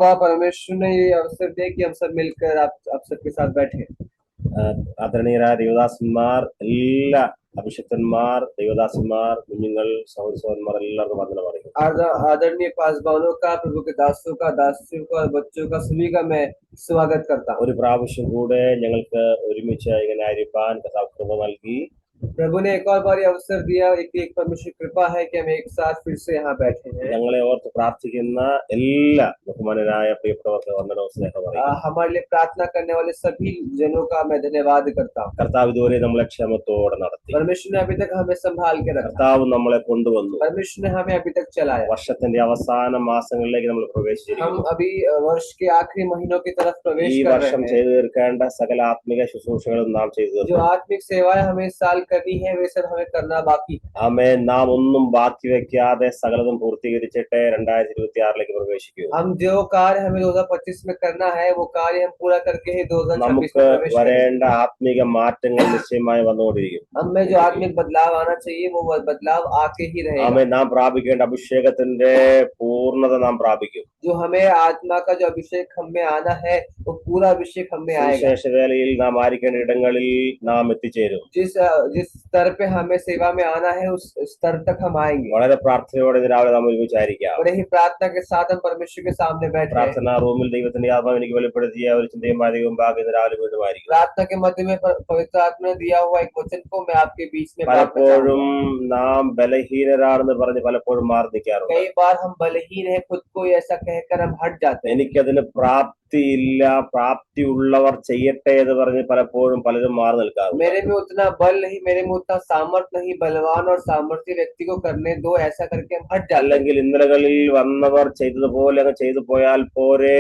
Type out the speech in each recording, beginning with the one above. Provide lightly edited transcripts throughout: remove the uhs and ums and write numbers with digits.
खुदा परमेश्वर ने ये अवसर दिया कि हम सब मिलकर आप सबके साथ बैठे। ആദരണീയരായ ദേവദാസന്മാർ, എല്ലാ അഭിഷിക്തന്മാർ, ദേവദാസന്മാർ, കുഞ്ഞുങ്ങൾ, സഹോദരന്മാർ എല്ലാവർക്കും വന്ദനം അറിയിക്കുന്നു. आदरणीय पासवानों का, प्रभु के दासों का, दासियों का और बच्चों का सभी का मैं स्वागत करता हूँ। ഒരു പ്രാവശ്യം കൂടെ ഞങ്ങൾക്ക് ഒരുമിച്ച് ഇങ്ങനെ ആയിരിക്കാൻ കർത്താവ് കൃപ നൽകി. प्रभु ने एक और बार अवसर दिया, एक परमेश्वर कृपा है कि हम एक साथ फिर से यहाँ बैठे हैं। ഞങ്ങളെ ഓർത്ത് പ്രാർത്ഥിക്കുന്ന എല്ലാ ബഹുമാനരായ പ്രിയപ്പെട്ടവർക്ക് വന്ദനവും സ്നേഹവും അറിയിക്കുന്നു. हमारे लिए प्रार्थना करने वाले सभी जनों का मैं धन्यवाद करता हूँ। കർത്താവ് ഇതുവരെ നമ്മളെ ക്ഷമത്തോടെ നടത്തി. परमेश्वर ने अभी तक हमें संभाल के रखा। കർത്താവ് നമ്മളെ കൊണ്ടുവന്നു. परमेश्वर ने हमें अभी तक चलाया। വർഷത്തിന്റെ അവസാന മാസങ്ങളിലേക്ക് നമ്മൾ പ്രവേശിച്ചിരിക്കുന്നു. हम अभी वर्ष के आखिरी महीनों की तरफ प्रवेश ഈ कर रहे വർഷം हैं। ചെയ്തു തീർക്കേണ്ട സകല ആത്മിക ശുശ്രൂഷകളും നാം ചെയ്തു जो തീർക്കും. आत्मिक सेवाएं हमें इस साल करनी है वे सब हमें करना बाकी है। ആമേൻ. നാം ഒന്നും ബാക്കി വെക്കാതെ സകലതും പൂർത്തീകരിച്ചിട്ട് 2026 പ്രവേശിക്കൂ. हम जो कार्य हमें 2025 में करना है वो कार्य हम पूरा करके ही 2026 നമുക്ക് में प्रवेश करेंगे। വരേണ്ട ആത്മീക മാറ്റങ്ങൾ നിശ്ചയമായി വന്നുകൊണ്ടിരിക്കും. हमें जो आत्मिक बदलाव आना चाहिए वो बदलाव आके ही रहेगा। ആമേൻ. നാം പ്രാപിക്കേണ്ട അഭിഷേകത്തിന്റെ പൂർണ്ണത നാം പ്രാപിക്കും. जो हमें आत्मा का जो अभिषेक हमें आना है वो पूरा अभिषेक हमें आएगा। സുവിശേഷ വേളയിൽ നാം ആയിരിക്കേണ്ട ഇടങ്ങളിൽ നാം എത്തിച്ചേരും. जिस स्तर पे हमें सेवा में आना है उस स्तर तक हम आएंगे। വളരെ പ്രാർത്ഥനയോടെ ഇന്ന് രാവിലെ നാം ഒരുമിച്ചായിരിക്കാം. बड़े ही प्रार्थना के साथ हम परमेश्वर के सामने बैठे हैं। പ്രാർത്ഥനാ റൂമിൽ ദൈവത്തിന്റെ ആത്മാവ് എനിക്ക് വെളിപ്പെടുത്തിയ ഒരു ചിന്തയുമായി ദൈവം ഭാഗം ഇന്ന് രാവിലെ വീണ്ടുമായിരിക്കും. प्रार्थना के मध्य में पवित्र आत्मा ने दिया हुआ एक वचन को मैं आपके बीच में പലപ്പോഴും നാം ബലഹീനരാണെന്ന് പറഞ്ഞ് പലപ്പോഴും മാറി നിൽക്കാറുണ്ട്. कई बार हम बलहीन है खुद को ऐसा कहकर हम हट जाते हैं। എനിക്കതിന് പ്രാപ്തിയില്ല, പ്രാപ്തിയുള്ളവർ ചെയ്യട്ടെ എന്ന് പറഞ്ഞ് പലപ്പോഴും പലരും മാറി നിൽക്കാറുണ്ട്. मेरे में उतना बल नहीं, मेरे में उतना सामर्थ्य नहीं, बलवान और सामर्थ्य व्यक्ति को करने दो, ऐसा करके हम हट जाते हैं। അല്ലെങ്കിൽ ഇന്നലകളിൽ വന്നവർ ചെയ്തതുപോലെ അങ്ങ് ചെയ്തു പോയാൽ പോരെ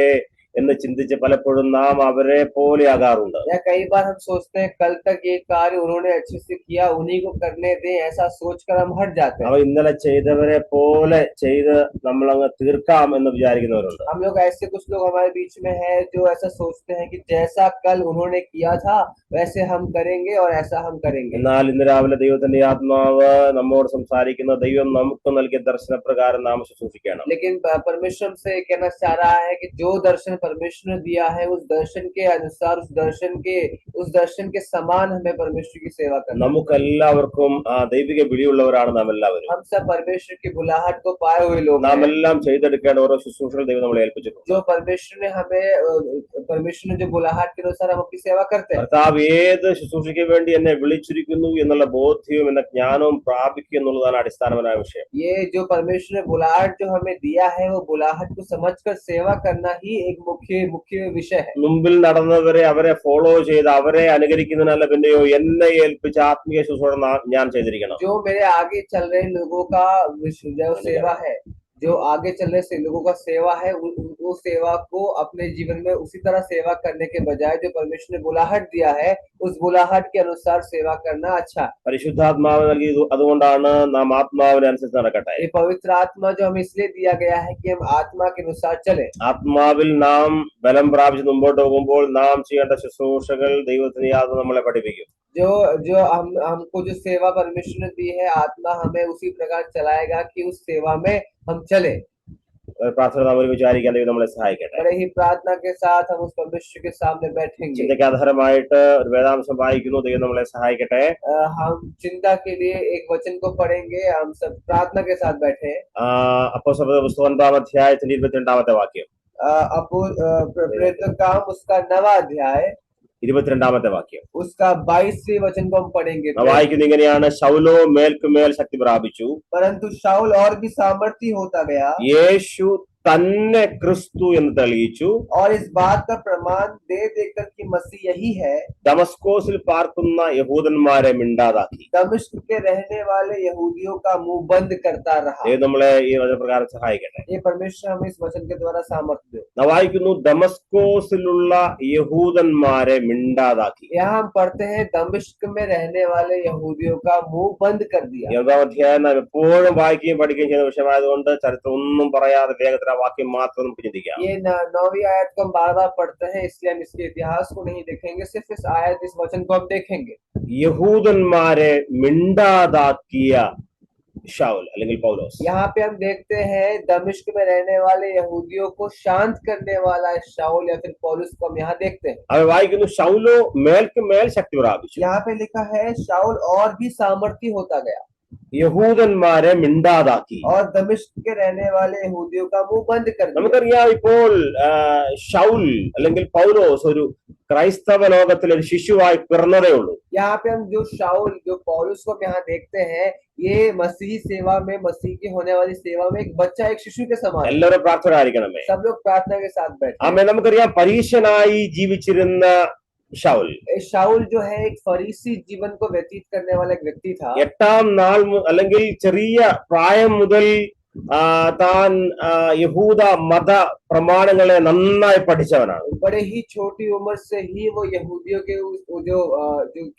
എന്ന് ചിന്തിച്ച് പലപ്പോഴും നാം അവരെ പോലെ ആകാറുണ്ട്. या कई बार हम सोचते हैं कल तक ये कार्य उन्होंने अच्छे से किया, उन्हीं को करने दें, ऐसा सोचकर हम हट जाते हैं। അവ ഇന്നലെ ചെയ്തവരെ പോലെ ചെയ്ത് നമ്മളങ്ങ് തീർക്കാം എന്ന് വിചാരിക്കുന്നവരുണ്ട്. हम लोग ऐसे कुछ लोग हमारे बीच में है जो ऐसा सोचते हैं कि जैसा कल उन्होंने किया था वैसे हम करेंगे और ऐसा हम करेंगे। എന്നാൽ ഇന്ന് രാവിലെ ദൈവത്തിന്റെ ആത്മാവ് നമ്മോട് സംസാരിക്കുന്ന ദൈവം നമുക്ക് നൽകിയ ദർശനപ്രകാരം നാം ശുശ്രൂഷിക്കണം. लेकिन परमेश्वर से कहना चाह रहा है कि जो दर्शन परमेश्वर ने दिया है उस दर्शन के अनुसार, उस दर्शन के समान हमें परमेश्वर की सेवा करना। നമുക്കെല്ലാവർക്കും ദൈവിക വിളിയുള്ളവരാണ് നാം എല്ലാവരും. हम सब परमेश्वर की बुलाहट को पाए हुए लोग നാം हैं। എല്ലാം ചെയ്തെടുക്കേണ്ട ഓരോ ശുശ്രൂഷകൾ ദൈവം നമ്മളെ ഏൽപ്പിച്ചിട്ടുണ്ട്. जो परमेश्वर ने जो बुलाहट के अनुसार हम अपनी सेवा करते हैं। കർത്താവ് ഏത് ശുശ്രൂഷയ്ക്ക് വേണ്ടി എന്നെ വിളിച്ചിരിക്കുന്നു എന്നുള്ള ബോധ്യവും എന്ന ജ്ഞാനവും പ്രാപിക്കുക എന്നുള്ളതാണ് അടിസ്ഥാനപരമായ വിഷയം. ये जो परमेश्वर ने बुलाहट जो हमें दिया है वो बुलाहट को समझकर सेवा करना ही एक मुख्य विषय है। മുമ്പിൽ നടന്നവരെ അവരെ ഫോളോ ചെയ്ത് അവരെ അനുകരിക്കുന്നതിനല്ല പിന്നെയോ എന്നെ ഏൽപ്പിച്ച ആത്മീയ ശുശ്രൂഷ ഞാൻ ചെയ്തിരിക്കണം. जो मेरे आगे चल रहे लोगों का जो सेवा है, जो आगे चल रहे लोगों का सेवा है, उस सेवा को अपने जीवन में उसी तरह सेवा करने के बजाय जो परमेश्वर ने बुलाहट दिया है उस बुलाहट के अनुसार सेवा करना अच्छा। പരിശുദ്ധാത്മാവ് നൽകി അതുകൊണ്ടാണ് നാം ആത്മാവിനെ അനുസരിച്ച് നടക്കട്ടെ. ये पवित्र आत्मा जो हमें इसलिए दिया गया है कि हम आत्मा के अनुसार चले। ആത്മാവിൽ നാം ബലം പ്രാപിച്ച് മുമ്പോട്ട് പോകുമ്പോൾ നാം ചെയ്യേണ്ട ശുശ്രൂഷകൾ ദൈവത്തിന് യാതൊരു നമ്മളെ പഠിപ്പിക്കും. जो हमको जो सेवा परमेश्वर ने दी है आत्मा हमें उसी प्रकार चलाएगा कि उस सेवा में हम चले। പ്രാർത്ഥന നാം വിചാരിക്കാൻ ദൈവം നമ്മളെ സഹായിക്കട്ടെ. बड़े ही प्रार्थना के साथ हम उस परमेश्वर के सामने बैठेंगे। ചിന്തയ്ക്ക് ആധാരമായിട്ട് ഒരു വേദാംശം വായിക്കുന്നു. ദൈവം നമ്മളെ സഹായിക്കട്ടെ. हम चिंता के लिए एक वचन को पढ़ेंगे। हम सब प्रार्थना के साथ बैठे। അപ്പോസ്തലരുടെ പുസ്തകം 5-ാം അധ്യായത്തിന്റെ 22-ാമത്തെ വാക്യം. प्रेरितों का काम उसका 9वां अध्याय 22-ാമത്തെ വാക്യം. उसका 22वें वचन को हम पढ़ेंगे। വായിക്കുന്നത് ഇങ്ങനെയാണ്: ശൗലോ മേൽക്കുമേൽ ശക്തി പ്രാപിച്ചു, परंतु शाऊल और भी सामर्थी होता गया, യേശു തന്നെ ക്രിസ്തു എന്ന് തെളിയിച്ചു, और इस बात का प्रमाण दे देकर कि मसीह यही है, ദമസ്കോസിൽ പാർക്കുന്ന യഹൂദന്മാരെ മിണ്ടാതാക്കി. दमिश्क के रहने वाले यहूदियों का मुंह बंद करता रहा। ദൈവം നമ്മളെ ഈ വചനപ്രകാരം സഹായിക്കട്ടെ. ये परमेश्वर हमें इस वचन के द्वारा सामर्थ्य दे। വായിക്കുന്നു: ദമസ്കോസിലുള്ള യഹൂദന്മാരെ മിണ്ടാതാക്കി. यहाँ हम पढ़ते हैं दमिश्क में रहने वाले यहूदियों का मुंह बंद कर दिया। 2-ാം അധ്യായം നാം എപ്പോഴും വായിക്കുകയും പഠിക്കുകയും ചെയ്യുന്ന വിഷയമായതുകൊണ്ട് ചരിത്രം ഒന്നും പറയാതെ വേഗത്തിൽ ആ വാക്യം മാത്രം നമുക്ക് ചിന്തിക്കാം. ये 9वीं आयत को हम बार-बार पढ़ते हैं, इसलिए हम इसके इतिहास को नहीं देखेंगे, सिर्फ इस वचन को हम देखेंगे। യഹൂദന്മാരെ മിണ്ടാതാക്കിയ ഷൗൽ അല്ലെങ്കിൽ പൗലോസ്. यहाँ पे हम देखते हैं दमिश्क में रहने वाले यहूदियों को शांत करने वाला शाऊल या फिर पौलुस को हम यहाँ देखते हैं। അവൻ വായിക്കുന്നു, ഷൗലോ മേൽക്ക് മേൽ ശക്തി പ്രാപിച്ചു, यहाँ पे लिखा है शाऊल और भी सामर्थी होता गया യഹൂദന്മാരെ മിണ്ടാതാക്കി. और दमिश्क के रहने वाले यहूदियों का मुंह बंद कर दिया। നമുക്കറിയാം, ഇപ്പോൾ ഷൗൽ അല്ലെങ്കിൽ പൗലോസ് ഒരു ക്രൈസ്തവ ലോകത്തിൽ ഒരു ശിശുവായി പിറന്നതേ ഉള്ളൂ. यहाँ पे हम जो शाऊल जो पौलुस को हम यहाँ देखते हैं, ये मसीह सेवा में, मसीह की होने वाली सेवा में एक बच्चा, एक शिशु के समान है। എല്ലാവരും പ്രാർത്ഥനായിരിക്കണമേ. सब लोग प्रार्थना के साथ बैठे। ആമേൻ. നമുക്കറിയാം, പരീശനായി ജീവിച്ചിരുന്ന ഷൗൽ शाऊल जो है एक फरीसी जीवन को व्यतीत करने वाला एक व्यक्ति था। 8ാം നാൾ അല്ലെങ്കിൽ ചെറിയ പ്രായം മുതൽ താൻ യഹൂദ മത പ്രമാണങ്ങളെ നന്നായി പഠിച്ചവനാണ്. बड़े ही छोटी उम्र से ही वो यहूदियों के जो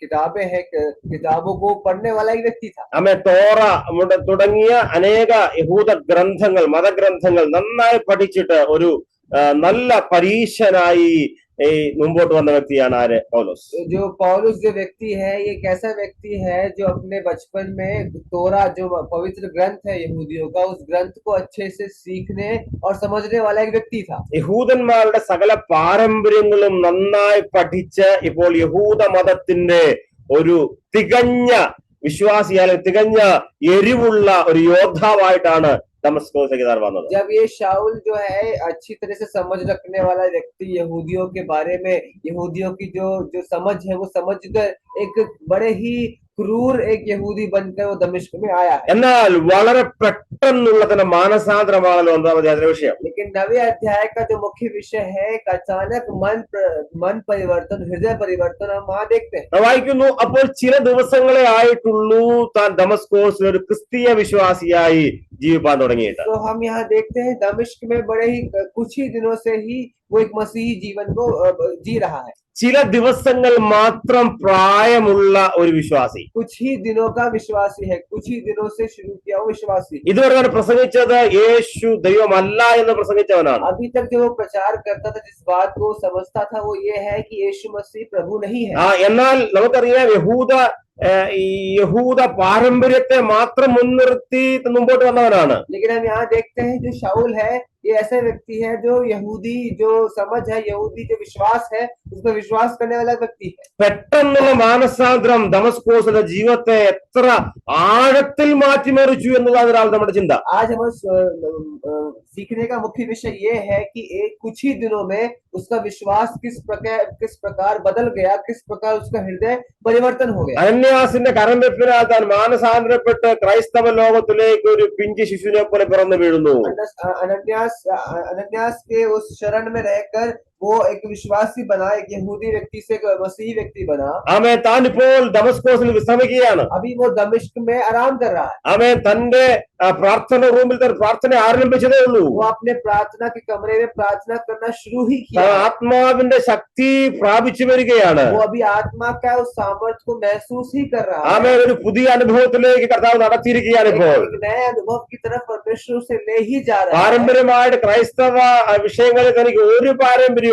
किताबें हैं, किताबों को पढ़ने वाला एक व्यक्ति था। ആമേൻ. തോറ തുടങ്ങിയ അനേക യഹൂദ ഗ്രന്ഥങ്ങൾ, മതഗ്രന്ഥങ്ങൾ നന്നായി പഠിച്ചിട്ട് ഒരു നല്ല പരീശനായി മുമ്പോട്ട് വന്ന വ്യക്തിയാണ് ആര്? പൗലോസ്. जो पौलुस जो व्यक्ति है, ये एक ऐसा व्यक्ति है जो अपने बचपन में तोरा जो पवित्र ग्रंथ है यहूदियों का, उस ग्रंथ को अच्छे से सीखने और समझने वाला एक व्यक्ति था। യഹൂദന്മാരുടെ സകല പാരമ്പര്യങ്ങളും നന്നായി പഠിച്ച് ഇപ്പോൾ യഹൂദ മതത്തിന്റെ ഒരു തികഞ്ഞ വിശ്വാസിയായ, തികഞ്ഞ എരിവുള്ള ഒരു യോദ്ധാവായിട്ടാണ് दमस्कोस वന്നത്. जब ये शाऊल जो है अच्छी तरह से समझ रखने वाला व्यक्ति यहूदियों के बारे में, यहूदियों की जो समझ है, वो समझ कर एक बड़े ही क्रूर एक यहूदी बनकर वो दमिश्क में आया है। എന്നാൽ വളരെ പെട്ടെന്നുള്ള തന്നെ മാനസാന്തരമാണല്ലോ ഒന്നാമത് അതിന്റെ വിഷയം. लेकिन नवे अध्याय का जो मुख्य विषय है, एक अचानक मन परिवर्तन, हृदय परिवर्तन हम वहां देखते हैं। വായിക്കുന്നു, അപ്പോൾ ചില ദിവസങ്ങളെ ആയിട്ടുള്ളൂ താൻ ദമസ്കോസിൽ ഒരു ക്രിസ്തീയ വിശ്വാസിയായി ജീവിക്കാൻ തുടങ്ങിയിട്ട്. तो हम यहाँ देखते हैं दमिश्क में बड़े ही कुछ ही दिनों से ही वो एक मसीही जीवन को जी रहा है। ചില ദിവസങ്ങൾ മാത്രം പ്രായമുള്ള ഒരു വിശ്വാസി, कुछ ही दिनों का विश्वासी है, कुछ ही दिनों से शुरू किया वो विश्वासी। ഇതുവരെ പ്രസംഗിച്ചത് യേശു ദൈവമല്ല എന്ന് പ്രസംഗിച്ചവനാണ്. अभी तक जो वो प्रचार करता था, जिस बात को समझता था, वो ये है कि यीशु मसीह प्रभु नहीं है। എന്നാൽ നമുക്കറിയാം, യഹൂദ പാരമ്പര്യത്തെ മാത്രം മുൻനിർത്തി മുമ്പോട്ട് വന്നവനാണ്. लेकिन हम यहाँ देखते हैं जो शाऊल है, ये ऐसा व्यक्ति है जो यहूदी जो समझ है, यहूदी जो विश्वास है, उसमें विश्वास करने वाला व्यक्ति है। പെട്ടെന്നുള്ള മാനസാന്തരം ദമസ്കോസിലെ ജീവിതത്തെ എത്ര ആഴത്തിൽ മാറ്റിമറിച്ചു എന്നുള്ളതാണ് നമ്മുടെ ചിന്ത. आज हम सीखने का मुख्य विषय ये है कि एक कुछ ही दिनों में उसका विश्वास किस प्रकार बदल गया, किस प्रकार उसका हृदय परिवर्तन हो गया। അനന്യാസിന്റെ കരംവെപ്പിനാൽ താൻ മാനസാന്തരപ്പെട്ട് ക്രൈസ്തവ ലോകത്തിലേക്ക് ഒരു പിഞ്ചു ശിശുവിനെ പോലെ പിറന്നു വീഴുന്നു. अनन्यास के उस शरण में रहकर वो एक विश्वासी बना, एक यहूदी व्यक्ति से एक मसीही व्यक्ति बना। ആമേൻ. താൻ ഇപ്പോൾ ദമസ്കോസിൽ വിശ്രമിക്കുകയാണ്. अभी वो दमिश्क में आराम कर रहा है। ആമേൻ. തന്റെ പ്രാർത്ഥന റൂമിൽ താൻ പ്രാർത്ഥന ആരംഭിച്ചതേ ഉള്ളൂ. वो अपने प्रार्थना के कमरे में प्रार्थना करना शुरू ही किया। ആത്മാവിന്റെ ശക്തി പ്രാപിച്ചു വരികയാണ്. वो अभी आत्मा का उस सामर्थ्य को महसूस ही कर रहा है। ആമേൻ. ഒരു പുതിയ അനുഭവത്തിലേക്ക് കർത്താവ് നടത്തിയിരിക്കുകയാണ്. ഇപ്പോൾ एक नए अनुभव की तरफ परमेश्वर से ले ही जा रहा है। പാരമ്പര്യമായിട്ട് ക്രൈസ്തവ വിഷയങ്ങളിൽ തനിക്ക് ഒരു പാരമ്പര്യവുമില്ല.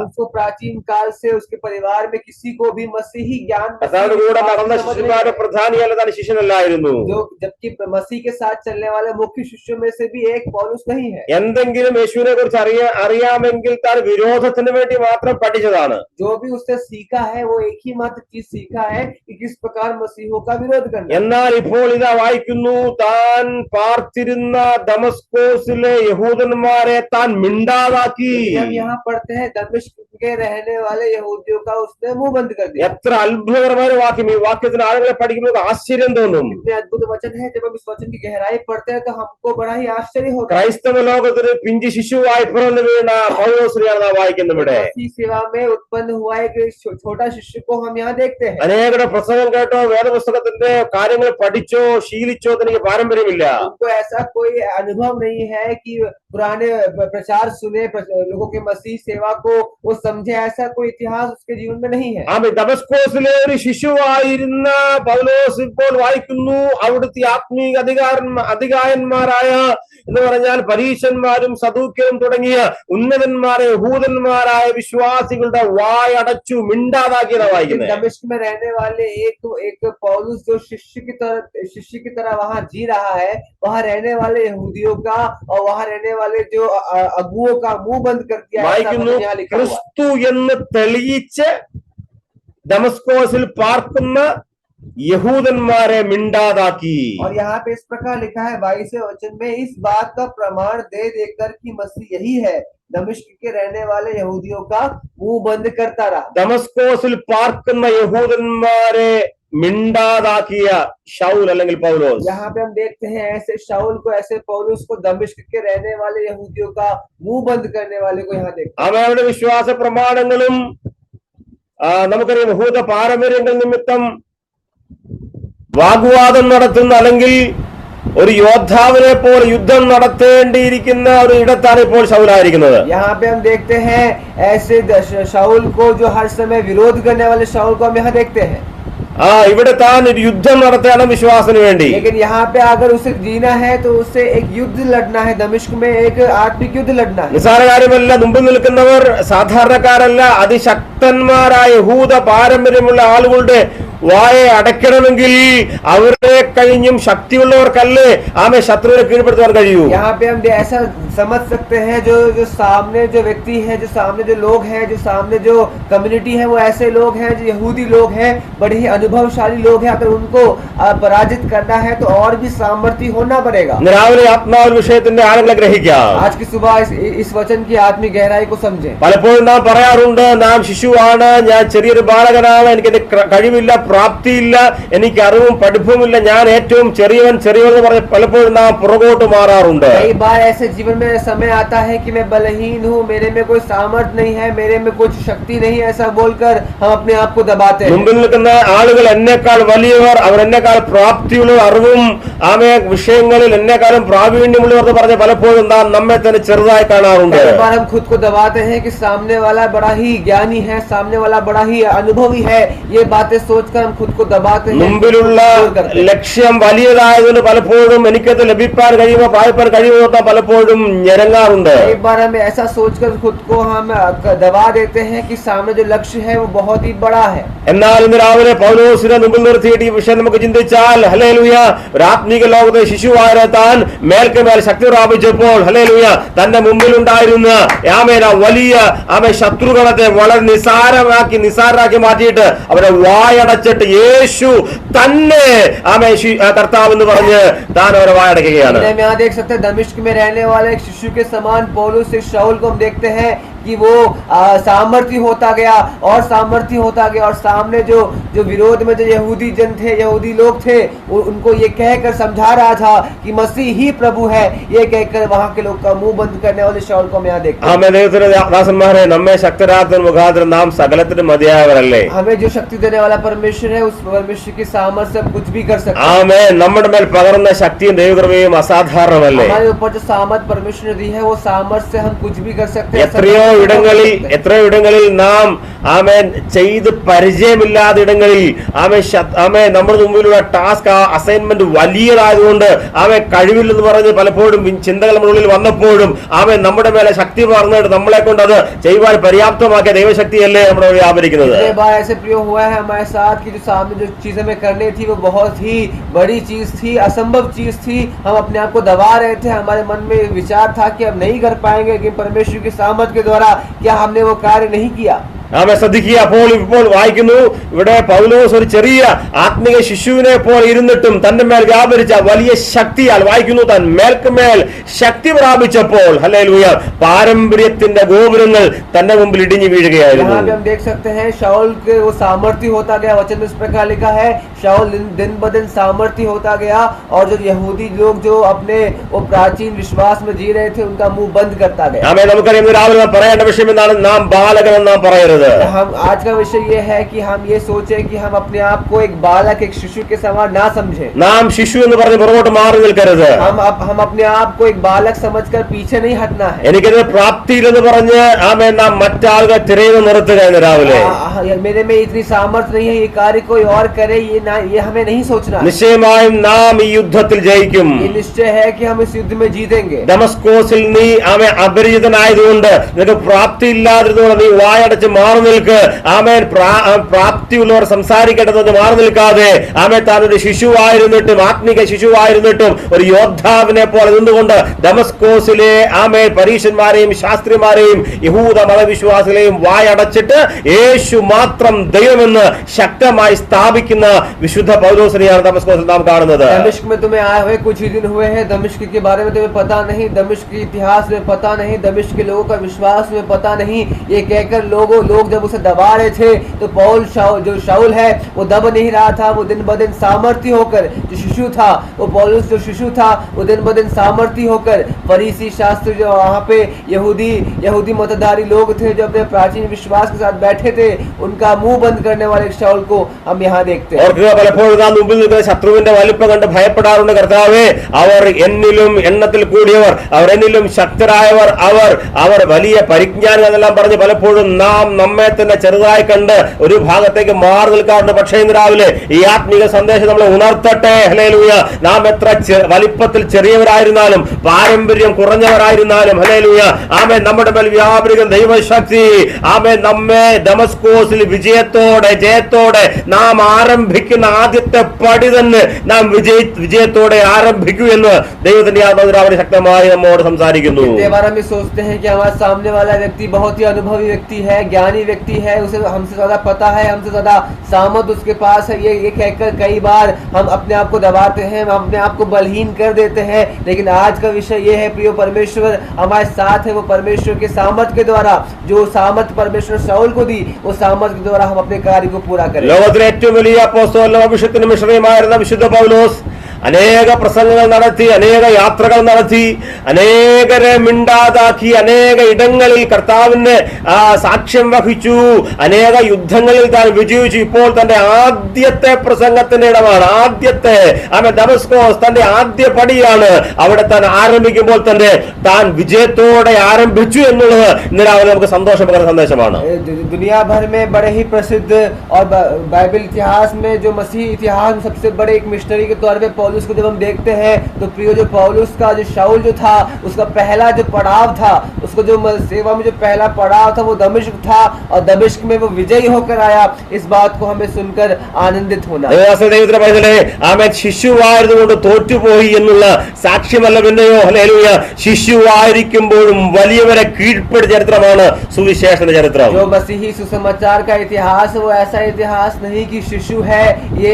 उसको प्राचीन काल से उसके परिवार में किसी को भी मसीही ज्ञान, കർത്താവിന്റെ കൂടെ നടന്ന ശിഷ്യന്മാരുടെ പ്രധാനിയല്ല, താൻ ശിഷ്യനല്ലായിരുന്നു. जो जबकि मसीह के साथ चलने वाले मुख्य शिष्यों में से भी एक पौलुस नहीं है। എന്തെങ്കിലും യേശുവിനെ കുറിച്ച് അറിയാമെങ്കിൽ താൻ വിരോധത്തിന് വേണ്ടി മാത്രം പഠിച്ചതാണ്. जो भी उसने सीखा है, वो एक ही मात्र चीज सीखा है कि किस प्रकार मसीहों का विरोध करना। എന്നാൽ ഇപ്പോൾ ഇതാ വായിക്കുന്നു, താൻ പാർത്തിരുന്ന ദമസ്കോസിലെ യഹൂദന്മാരെ താൻ മിണ്ടാതാക്കി. हम यहाँ पढ़ते हैं दमिश्क के रहने वाले यहूदियों का उसने मुंह बंद कर दिया। എത്ര അത്ഭുതകരമായ വാക്യം! ഈ വാക്യത്തിന് ആളുകളെ പഠിക്കുമ്പോൾ ആശ്ചര്യം തോന്നും. इतने अद्भुत वचन है, जब हम इस वचन की गहराई पढ़ते हैं तो हमको बड़ा ही आश्चर्य होता है। ക്രൈസ്തവ ലോകത്തിന് പിഞ്ചു ശിശുവായി പിറന്നു വീണ പൗലോസിനെയാണ് വായിക്കുന്നത്. ഇവിടെ मसीह सेवा में उत्पन्न हुआ एक छोटा शिशु को हम यहाँ देखते हैं। അനേകരുടെ പ്രസംഗം കേട്ടോ, വേദപുസ്തകത്തിന്റെ കാര്യങ്ങൾ പഠിച്ചോ ശീലിച്ചോ തനിക്ക് പാരമ്പര്യമില്ല. उनको ऐसा कोई अनुभव नहीं है कि पुराने प्रचार सुने, लोगों के मसीह सेवा सेवा को वो समझे, ऐसा कोई इतिहास उसके जीवन में नहीं है। ആമേ ദമസ്കോസിലെ ഒരു ശിശുവായിരുന്ന പൗലോസ് ഇപ്പോൾ വായിക്കുന്നു അവിടുത്തെ ആത്മീയ അധികായന്മാരായ എന്ന് പറഞ്ഞാൽ പരീശന്മാരും സദൂക്യരും തുടങ്ങിയ ഉന്നതന്മാരെ യഹൂദന്മാരായ വിശ്വാസികളുടെ വായടച്ചു മിണ്ടാതാക്കിയതാ വായിക്കുന്നത്. दमिश्क में रहने वाले एक पौलुस जो शिष्य की तरह वहां जी रहा है, वहां रहने वाले यहूदियों का और वहां रहने वाले जो अगुओं का मुंह बंद कर दिया। വായിക്കുന്നു ക്രിസ്തു എന്ന് തെളിയിച്ച് ദമസ്കോസിൽ പാർക്കുന്ന യഹൂദന്മാരെ മിണ്ടാതാക്കി. और यहाँ पे इस प्रकार लिखा है 22वें वचन में, इस बात का प्रमाण दे देकर कि मसीह यही है, दमिश्क के रहने वाले यहूदियों का मुंह बंद करता रहा. ദമസ്കോസിൽ പാർക്കുന്ന യഹൂദന്മാരെ മിണ്ടാതാക്കിയ ശൗൽ അല്ലെങ്കിൽ പൗലോസ്. यहाँ पे हम देखते हैं ऐसे शाऊल को, ऐसे पौलुस को, दमिश्क के रहने वाले यहूदियों का मुंह बंद करने वाले को यहाँ देखते हैं. അവരുടെ വിശ്വാസ പ്രമാണങ്ങളും നമുക്കറിയാം യഹൂദ പാരമ്പര്യങ്ങൾ നിമിത്തം വാഗ്വാദം നടത്തുന്ന അല്ലെങ്കിൽ ഒരു യോദ്ധാവിനെ പോലെ യുദ്ധം നടത്തേണ്ടിയിരിക്കുന്ന ഒരു ഇടത്താണ് ഇപ്പോൾ ശൗലായിരിക്കുന്നത്. यहाँ पे हम देखते हैं ऐसे शाऊल को, जो हर समय विरोध करने वाले शाऊल को हम यहाँ देखते हैं. ഇവിടെ താൻ ഒരു യുദ്ധം നടത്തണം വിശ്വാസത്തിന് വേണ്ടി. लेकिन यहाँ पे अगर उसे जीना है तो उसे एक युद्ध लड़ना है, दमिश्क में एक आत्मिक युद्ध लड़ना है. നിസ്സാര കാര്യമല്ല. മുമ്പിൽ നിൽക്കുന്നവർ സാധാരണക്കാരല്ല, അതിശക്തന്മാരായ യഹൂദ പാരമ്പര്യമുള്ള ആളുകളുടെ വായെ അടയ്ക്കണമെങ്കിൽ അവരെ കഴിഞ്ഞും ശക്തിയുള്ളവർക്കല്ലേ ആമേ ശത്രുവിനെ കീഴ്പ്പെടുത്താൻ കഴിയൂ. यहाँ पे हम ऐसा समझ सकते हैं, जो सामने जो व्यक्ति है, जो सामने जो लोग हैं, जो सामने जो कम्युनिटी है, वो ऐसे लोग हैं जो यहूदी लोग हैं, बड़े ही अनुभवशाली लोग हैं. अगर उनको पराजित करना है तो और भी सामर्थ्य होना पड़ेगा. രാവിലെ ആത്മാവ് വിഷയത്തിന്റെ ആഴങ്ങളെ ഗ്രഹിക്കാം. आज की सुबह इस वचन की आत्मिक गहराई को समझें. പലപ്പോഴും നാം പറയാറുണ്ട്, നാം ശിശുവാണ്, ഞാൻ ചെറിയൊരു ബാലകനാണ്, എനിക്കെന്റെ കഴിവില്ല, പ്രാപ്തിയില്ല, എനിക്ക് അറിവും പഠിപ്പുമില്ല, ഞാൻ ഏറ്റവും ചെറിയവൻ പറഞ്ഞ് പലപ്പോഴും നാം പുറകോട്ട് മാറാറുണ്ട്. कई बार ऐसे जीवन में समय आता है कि मैं बलहीन हूँ, मेरे में कोई सामर्थ्य नहीं है, मेरे में कुछ शक्ति नहीं है, ऐसा बोलकर हम अपने आप को दबाते हैं. മുമ്പിൽ നിൽക്കുന്ന ആളുകൾ എന്നെക്കാൾ വലിയവർ, അവർ എന്നെക്കാൾ പ്രാപ്തിയുള്ള അറിവും ആമേ വിഷയങ്ങളിൽ എന്നെക്കാളും പ്രാവീണ്യമുള്ളവർ പറഞ്ഞ് പലപ്പോഴും നാം നമ്മെ തന്നെ ചെറുതായി കാണാറുണ്ട്. कई बार हम खुद को दबाते हैं कि सामने वाला बड़ा ही ज्ञानी है, सामने वाला बड़ा ही अनुभवी है, ये बातें सोचकर हम खुद को दबाते हैं. മുമ്പിലുള്ള ലക്ഷ്യം വലിയതായതുകൊണ്ട് പലപ്പോഴും എനിക്കത് ലഭിക്കാൻ കഴിയുമോ പ്രാപിക്കാൻ കഴിയുമോ പലപ്പോഴും ഞെരങ്ങാറുണ്ട്. एक बार हम ऐसा सोचकर खुद को हम दबा देते हैं कि सामने जो लक्ष्य है वो बहुत ही बड़ा है. എന്നാൽ ഇന്ന് രാവിലെ പൗലോസിനെ മുമ്പിൽ നിർത്തിയിട്ട് ഈ വിഷയം നമുക്ക് ചിന്തിച്ചാൽ, ഹല്ലേലൂയ, ആത്മീക ലോകത്തെ ശിശുവായ താൻ മേൽക്കുമേൽ ശക്തി പ്രാപിച്ചപ്പോൾ ഹല്ലേലൂയ തന്റെ മുമ്പിലുണ്ടായിരുന്ന വലിയ ശത്രുഗണത്തെ വളരെ നിസാരരാക്കി മാറ്റിയിട്ട് അവരെ വായടച്ചിട്ട് യേശു തന്നെ കർത്താവ് എന്ന് പറഞ്ഞ് താൻ അവരെ വായടക്കുകയാണ്. यहाँ देख सकते हैं दमिश्क में रहने वाले एक शिशु के समान पौलुस एक शाऊल को हम देखते हैं कि वो सामर्थ्य होता गया और सामर्थ्य होता गया, और सामने जो विरोध में जो यहूदी जन थे, यहूदी लोग थे, उनको ये कहकर समझा रहा था कि मसीह ही प्रभु है. ये कहकर वहां के लोग का मुंह बंद करने वाले शाऊल को हम यहाँ देखते हैं. ദാസന്മാരെ, നമ്മെ ശക്തരാക്കുന്ന മുഖാന്തരം നാം സകലത്തിനും മതിയായവരല്ലേ? हमें जो शक्ति देने वाला परमेश्वर है, उस परमेश्वर की सामर्थ्य से हम कुछ भी कर सकते हैं. ആമേൻ. നമ്മുടെ മേൽ പകർന്ന ശക്തിയും ദൈവകൃപയും അസാധാരണമല്ലേ? हमारे ऊपर जो सामर्थ्य परमेश्वर ने दी है, वो सामर्थ्य से हम कुछ भी कर सकते हैं. എത്രയോ ഇടങ്ങളിൽ നാം ആമേൻ ചെയ്ത് പരിചയമില്ലാത്ത ഇടങ്ങളിൽ ആമേൻ നമ്മുടെ മുമ്പിലുള്ള ടാസ്ക് അസൈൻമെന്റ് വലിയതായതുകൊണ്ട് കഴിവില്ലെന്ന് പറഞ്ഞ് പലപ്പോഴും ചിന്തകൾ നമ്മുടെ ഉള്ളിൽ വന്നപ്പോഴും നമ്മുടെ മേലെ ശക്തി പകർന്നിട്ട് നമ്മളെ കൊണ്ട് അത് ചെയ്യുവാൻ पर्याप्तമാക്കിയ ദൈവശക്തിയല്ലേ നമ്മുടെ വ്യാപരിക്കുന്നത്. ऐसे प्रयोग हुआ है हमारे साथ कि जो सामने जो चीजें हमें करनी थी वो बहुत ही बड़ी चीज थी, असंभव चीज थी. हम अपने आप को दबा रहे थे, हमारे मन में विचार था कि हम नहीं कर पाएंगे, लेकिन परमेश्वर की सामर्थ के द्वारा क्या हमने वो कार्य नहीं किया. ശ്രദ്ധിക്കുക. ഇപ്പോൾ വായിക്കുന്നു, ഇവിടെ പൗലോസ് ഒരു ചെറിയ ആത്മീയ ശിശുവിനെ പോലെ ഇരുന്നിട്ടും തന്റെ മേൽ വ്യാപരിച്ച വലിയ ശക്തിയാൽ വായിക്കുന്നു, താൻ മേൽക്കുമേൽ ശക്തി പ്രാപിച്ചപ്പോൾ ഹല്ലേലൂയ പാരമ്പര്യത്തിന്റെ ഗോപുരങ്ങൾ തന്റെ മുമ്പിൽ ഇടിഞ്ഞു വീഴുകയായിരുന്നു. हम देख सकते हैं शाऊल के वो सामर्थ्य होता गया. वचन में इस प्रकार लिखा है, शाऊल दिन ब दिन सामर्थ्य होता गया, और जो यहूदी लोग जो अपने वो प्राचीन विश्वास में जी रहे थे, उनका मुंह बंद करता गया. നമുക്കറിയാം രാവിലെ പറയേണ്ട വിഷയം എന്താണ്? നാം ബാലകൻ നാം പറയരുത്. കാണുന്നത്. हम आज का विषय ये है कि हम ये सोचे कि हम अपने आप को एक बालक एक शिशु के समान ना समझे. നാം ശിശു എന്ന് പറഞ്ഞ് പുറകോട്ട് മാറി നിൽക്കരുത്. हम अपने आप को एक बालक समझकर पीछे नहीं हटना है. എനിക്കത് പ്രാപ്തിയില്ലെന്ന് പറഞ്ഞ് ആമേൻ നാം മറ്റാളുകൾ തിരയുന്ന നിർത്തുക എന്ന് രാവിലെ. मेरे में इतनी सामर्थ्य नहीं है, ये कार्य कोई और करे, ये हमें नहीं सोचना. നിശ്ചയമായും നാം ഈ യുദ്ധത്തിൽ ജയിക്കും. ये निश्चय है कि हम इस युद्ध में जीतेंगे. ദമസ്കോസിൽ നീ ആമേൻ അപരിചിതനായതുകൊണ്ട് നിനക്ക് പ്രാപ്തി ഇല്ലാതിരുന്നുകൊണ്ട് നീ വായടച്ച് മാറി നിൽക്ക്. ആമേൻ പ്രാപ്തിയുള്ളവർ സംസാരിക്കേണ്ടതെന്ന് മാറി നിൽക്കാതെ ആമേൻ താൻ ഒരു ശിശുവായിരുന്നിട്ടും ആത്മീക ശിശുവായിരുന്നിട്ടും ഒരു യോദ്ധാവിനെ പോലെ നിന്നുകൊണ്ട് ദമസ്കോസിലെ ആമേൻ പരീക്ഷന്മാരെയും ശാസ്ത്രിമാരെയും യഹൂദ മതവിശ്വാസികളെയും വായടച്ചിട്ട് യേശു മാത്രം ദൈവമെന്ന് ശക്തമായി സ്ഥാപിക്കുന്ന വിശുദ്ധ പൗലോസിനെയാണ് ദമസ്കോസിൽ നാം കാണുന്നത്. दमिश्क में तुम्हें आए हुए कुछ ही दिन हुए हैं, दमिश्क के बारे में तुम्हें पता नहीं, दमिश्क के इतिहास में पता नहीं, दमिश्क के लोगों का विश्वास में पता नहीं. ये कहकर लोग जब उसे दबा रहे थे तो पौल जो शाऊल है वो दब नहीं रहा था. वो दिन ब दिन सामर्थी होकर, जो शिशु था वो पौलुस जो शिशु था वो दिन ब दिन सामर्थी होकर फरीसी शास्त्री जो वहाँ पे यहूदी मतधारी लोग थे जो अपने प्राचीन विश्वास के साथ बैठे थे, उनका मुंह बंद करने वाले शाऊल को हम यहाँ देखते हैं. പലപ്പോഴും നാം മുമ്പിൽ നിൽക്കുന്ന ശത്രുവിന്റെ വലിപ്പം കണ്ട് ഭയപ്പെടാറുണ്ട്. കർത്താവേ, അവർ എന്നിലും എണ്ണത്തിൽ കൂടിയവർ, അവർ എന്നിലും ശക്തരായവർ, അവർ വലിയ പരിജ്ഞാനം എന്നെല്ലാം പറഞ്ഞ് പലപ്പോഴും നാം നമ്മെ തന്നെ ചെറുതായി കണ്ട് ഒരു ഭാഗത്തേക്ക് മാറി നിൽക്കാറുണ്ട്. പക്ഷേ ഇന്ന് രാവിലെ ഈ ആത്മീക സന്ദേശം നമ്മളെ ഉണർത്തട്ടെ. ഹല്ലേലൂയ. നാം എത്ര വലിപ്പത്തിൽ ചെറിയവരായിരുന്നാലും പാരമ്പര്യം കുറഞ്ഞവരായിരുന്നാലും ഹല്ലേലൂയ ആമേൻ നമ്മുടെ മേൽ വ്യാപരിക്കുന്ന ദൈവശക്തി ആമേൻ നമ്മെ ദമസ്കോസിൽ ജയത്തോടെ നാം ആരംഭിക്കുന്ന ആദ്യത്തെ പടി തന്നെ നാം വിജയത്തോടെ ആരംഭിക്കൂ എന്ന് ദൈവത്തിന്റെ ആത്മാവിനെ ശക്തമായി നമ്മോട് സംസാരിക്കുന്നു. हम सोचते हैं कि हमारे सामने वाला व्यक्ति बहुत ही अनुभवी व्यक्ति है, ज्ञानी व्यक्ति है, उसे हमसे ज्यादा पता है, हमसे ज्यादा सामर्थ उसके पास है. ये कहकर कई बार हम अपने आप को दबाते हैं, हम अपने आप को बलहीन कर देते हैं. लेकिन आज का विषय ये है, प्रिय परमेश्वर हमारे साथ है. वो परमेश्वर के सामर्थ के द्वारा, जो सामर्थ परमेश्वर शाऊल को दी, वो सामर्थ के द्वारा हम अपने कार्य को पूरा करें. ലോകത്തിലെ ഏറ്റവും വലിയ അപ്പോസ്തലനും അഭിഷിക്തനും മിഷണറിയുമായിരുന്ന വിശുദ്ധ പൗലോസ് അനേക പ്രസംഗങ്ങൾ നടത്തി, അനേക യാത്രകൾ നടത്തി, അനേകരെ മിണ്ടാതാക്കി, അനേക ഇടങ്ങളിൽ കർത്താവിന് സാക്ഷ്യം വഹിച്ചു, അനേക യുദ്ധങ്ങളിൽ താൻ വിജയിച്ചു. ഇപ്പോൾ തന്റെ ആദ്യത്തെ പ്രസംഗത്തിന്റെ ഇടമാണ്, ആദ്യത്തെ ദമസ്കോസ് തന്റെ ആദ്യ പടിയാണ്. അവിടെ താൻ ആരംഭിക്കുമ്പോൾ തന്നെ താൻ വിജയത്തോടെ ആരംഭിച്ചു എന്നുള്ളത് ഇന്ന് രാവിലെ നമുക്ക് സന്തോഷം പകരുന്ന സന്ദേശമാണ്. दुनिया भर में बड़े ही प्रसिद्ध और बाइबल इतिहास में जो मसीह इतिहास में सबसे बड़े एक मिशनरी के तौर पे पौलुस को जब हम देखते हैं तो प्रियो जो पौलुस का जो शाऊल जो था उसका पहला जो पड़ाव था, उसको जो सेवा में जो पहला पड़ाव था वो दमिश्क था और दमिश्क में वो विजयी होकर आया. इस बात को हमें सुनकर आनंदित होना. ആമേൻ ശിശുവായിരുന്നുകൊണ്ട് തോറ്റുപോയി എന്നുള്ള സാക്ഷ്യമല്ല പിന്നെയോ ഹല്ലേലൂയ ശിശുവായിരിക്കുമ്പോഴും വലിയവരെ കീഴ്പ്പെടുത്തിയ ചരിത്രമാണ് സുവിശേഷത്തിന്റെ ചരിത്രം. जो मसीही सुसमाचार का इतिहास वो ऐसा इतिहास नहीं कि शिशु है ये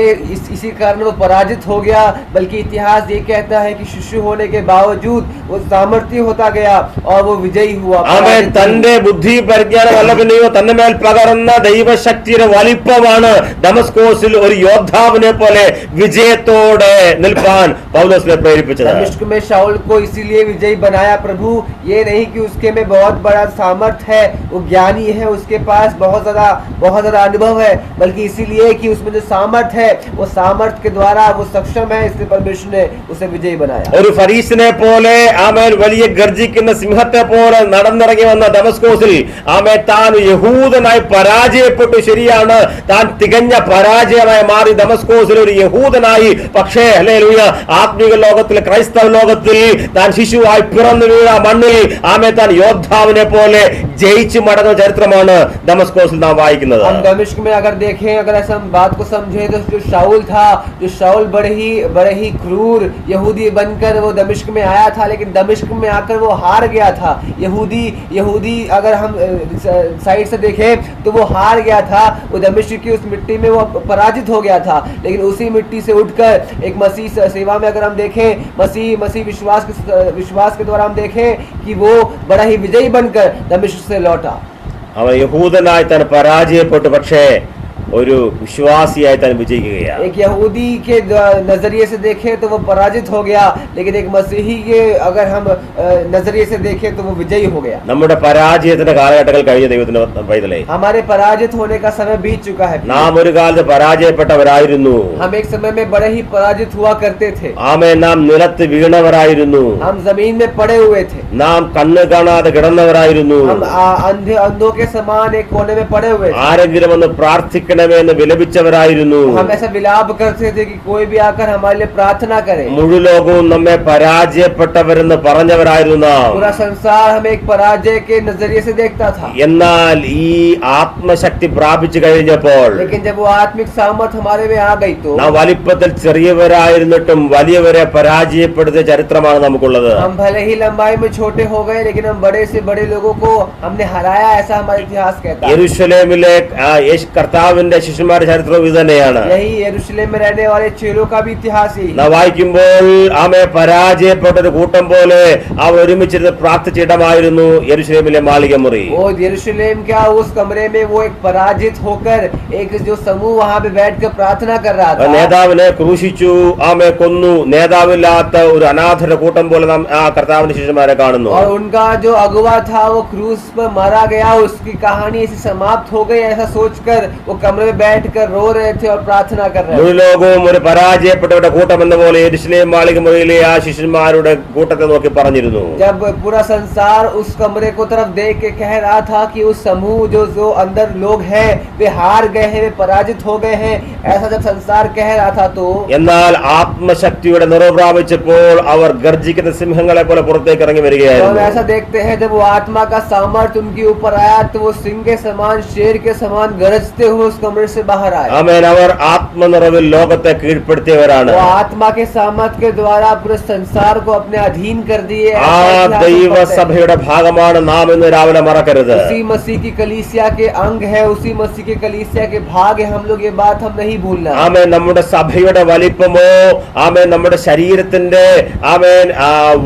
इसी कारण वो पराजित हो गया, बल्कि इतिहास ये कहता है कि शिशु होने के बावजूद वो सामर्थ्य होता गया और वो विजयी हुआ. ആമേൻ തന്റെ ബുദ്ധി പരിജ്ഞാനമല്ല പിന്നെയോ തന്റെ മേൽ പകർന്ന ദൈവശക്തിയുടെ വലിപ്പമാണ് ദമസ്കോസിൽ ഒരു യോദ്ധാവിനെ പോലെ വിജയത്തോടെ നിൽപ്പാൻ പൗലോസിനെ പ്രേരിപ്പിച്ചത്. दमिश्क में शाऊल को इसीलिए विजयी बनाया प्रभु, ये नहीं कि उसके में बहुत बड़ा सामर्थ्य है, वो ज्ञानी है, उसके पास बहुत ज्यादा अनुभव है, बल्कि इसीलिए कि उसमें जो सामर्थ्य है वो सामर्थ्य के द्वारा वो सक्षम है, इसलिए परमेश्वर ने उसे विजयी बनाया. ഒരു ഫരീസിനെ പോലെ ആമേൻ വലിയ ഗർജിക്കുന്ന സിംഹത്തെ പോലെ നടന്നിറങ്ങി വന്ന ദമസ്കോസിൽ ആമേൻ താൻ യഹൂദനായി പരാജയപ്പെട്ടു. ശരിയാണ്, താൻ തികഞ്ഞ പരാജയമായി മാറി ദമസ്കോസിൽ ഒരു യഹൂദനായി. പക്ഷേ ഹല്ലേലൂയ ആത്മീക ലോകത്തിൽ ക്രൈസ്തവ ലോകത്തിൽ താൻ ശിശുവായി പിറന്നു വീണ മണ്ണിൽ ആമേൻ താൻ യോദ്ധാവിനെ പോലെ ജയിച്ചു മടങ്ങുന്ന ചരിത്രമാണ് ദമസ്കോസിൽ നാം വായിക്കുന്നത്. हम दमिश्क में अगर देखें, अगर ऐसा हम बात को समझें तो जो शाऊल था, जो शाऊल बड़े ही क्रूर यहूदी बनकर वो दमिश्क में आया था, लेकिन दमिश्क में आकर वो हार गया था. यहूदी अगर हम साइड से देखें तो वो हार गया था. वो दमिश्क की उस मिट्टी में वो पराजित हो गया था, लेकिन उसी मिट्टी से उठकर एक मसीह सेवा में अगर हम देखें, मसीह विश्वास के द्वारा हम देखें कि वो बड़ा ही विजयी बनकर दमिश्क से लौटा. അവൻ യഹൂദനായി താൻ പരാജയപ്പെട്ടു. പക്ഷേ ഒരു വിശ്വാസിയായി താൻ വിജയിക്കുകയാണ്. एक यहूदी के नजरिए से देखें तो वो पराजित हो गया, लेकिन एक मसीही के अगर हम नजरिए से देखें तो वो विजयी हो गया. നമ്മുടെ പരാജയത്തിന്റെ കാലഘട്ടങ്ങൾ കഴിഞ്ഞ ദൈവത്തിന്റെ പൈതലേ, हमारे पराजित होने का समय बीत चुका है. നാം ഒരു കാലത്ത് പരാജയപ്പെട്ടവരായിരുന്നു. हम एक समय में बड़े ही पराजित हुआ करते थे. ആമേൻ. നാം നിലത്ത് വീണവരായിരുന്നു. हम जमीन में पड़े हुए थे. നാം കണ്ണ് കാണാതെ കിടന്നവരായിരുന്നു. हम अंधों के समान एक कोने में पड़े हुए थे. ആരെങ്കിലും ഒന്ന് പ്രാർത്ഥിക്കണമേ എന്ന് വിലപിച്ചവരായിരുന്നു. हम ऐसा विलाप करते थे कि कोई भी आकर हमारे लिए प्रार्थना करे. മുഴുലോകവും നമ്മെ പരാജയപ്പെട്ടവരെന്ന് പറഞ്ഞവരായിരുന്നു നാം. पूरा संसार हमें एक पराजय के नजरिए से देखता था. എന്നാൽ ഈ ആത്മശക്തി പ്രാപിച്ചു കഴിഞ്ഞപ്പോൾ, लेकिन जब वो आत्मिक सामर्थ हमारे में आ गई तो നാം വലിപ്പത്തിൽ ചെറിയവരായിരുന്നിട്ടും വലിയവരെ പരാജയപ്പെടുത്തിയ ചരിത്രമാണ് നമുക്കുള്ളത്. हम भले ही लंबाई में छोटे हो गए, लेकिन हम बड़े से बड़े लोगों को हमने हराया, ऐसा हमारा इतिहास कहता है. യെരൂശലേമിലെ കർത്താവിന്റെ ശിഷ്യന്മാരുടെ ചരിത്രവും ഇത് തന്നെയാണ്. यही यरूशलेम में रहने वाले चेलों का भी इतिहास ही. നാം വായിക്കുമ്പോൾ ആമേ പരാജയപ്പെട്ട ഒരു കൂട്ടം പോലെ അവർ ഒരുമിച്ചിരുന്ന് പ്രാർത്ഥിച്ചിടമായിരുന്നു യെരൂശലേമിലെ മാളിക മുറി. वो यरूशलेम क्या, उस कमरे में वो एक पराजित होकर एक जो समूह वहां पे बैठकर प्रार्थना कर रहा था. നേതാവിനെ ക്രൂശിച്ചു, ആമേ കൊന്നു. നേതാവില്ലാത്ത ഒരു അനാഥരുടെ കൂട്ടം പോലെ നാം ആ കർത്താവിന്റെ ശിഷ്യന്മാരെ കാണുന്നു. और उनका जो अगुवा था वो क्रूस पर मारा गया, उसकी कहानी ऐसी समाप्त हो गई, ऐसा सोचकर वो कमरे में बैठकर रो रहे थे और प्रार्थना कर रहे थे. മുഴുലോകവും ഒരു പരാജയപ്പെട്ടവരുടെ കൂട്ടം എന്ന പോലെ യെരൂശലേം മാളിക മുറിയിലെ ആ ശിഷ്യന്മാരുടെ കൂട്ടത്തെ നോക്കി പറഞ്ഞിരുന്നു. जब पूरा संसार उस कमरे को तरफ देख के कह रहा था कि उस समूह जो अंदर लोग हैं वे हार गए हैं, वे पराजित हो गए हैं, ऐसा जब संसार कह रहा था तो എന്നാൽ ആത്മശക്തിയുടെ നിറവ് പ്രാപിച്ചപ്പോൾ അവർ ഗർജിക്കുന്ന സിംഹങ്ങളെ പോലെ പുറത്തേക്ക് ഇറങ്ങി हम വരികയായിരുന്നു. ऐसा देखते हैं जब वो आत्मा का सामर्थ्य उनके ऊपर आया तो वो सिंह के समान, शेर के समान गरजते हुए उस कमरे से बाहर आए. ആമേൻ. അവർ ആത്മനിറവിൽ ലോകത്തെ കീഴ്പ്പെടുത്തിയവരാണ്. वो आत्मा के सामर्थ्य के द्वारा पूरे संसार को अपने अधीन कर दिए. ആ ദൈവസഭയുടെ ഭാഗമാണ് നാം എന്ന് രാവിലെ മറക്കരുത്. उसी मसीह की कलीसिया के अंग है, उसी मसीह की कलीसिया के भाग है. हम लोग ये बात हम नहीं भूलना. ആമേൻ. നമ്മുടെ സഭയുടെ വലിപ്പമോ, ആമേൻ, നമ്മുടെ ശരീരത്തിന്റെ ആമേൻ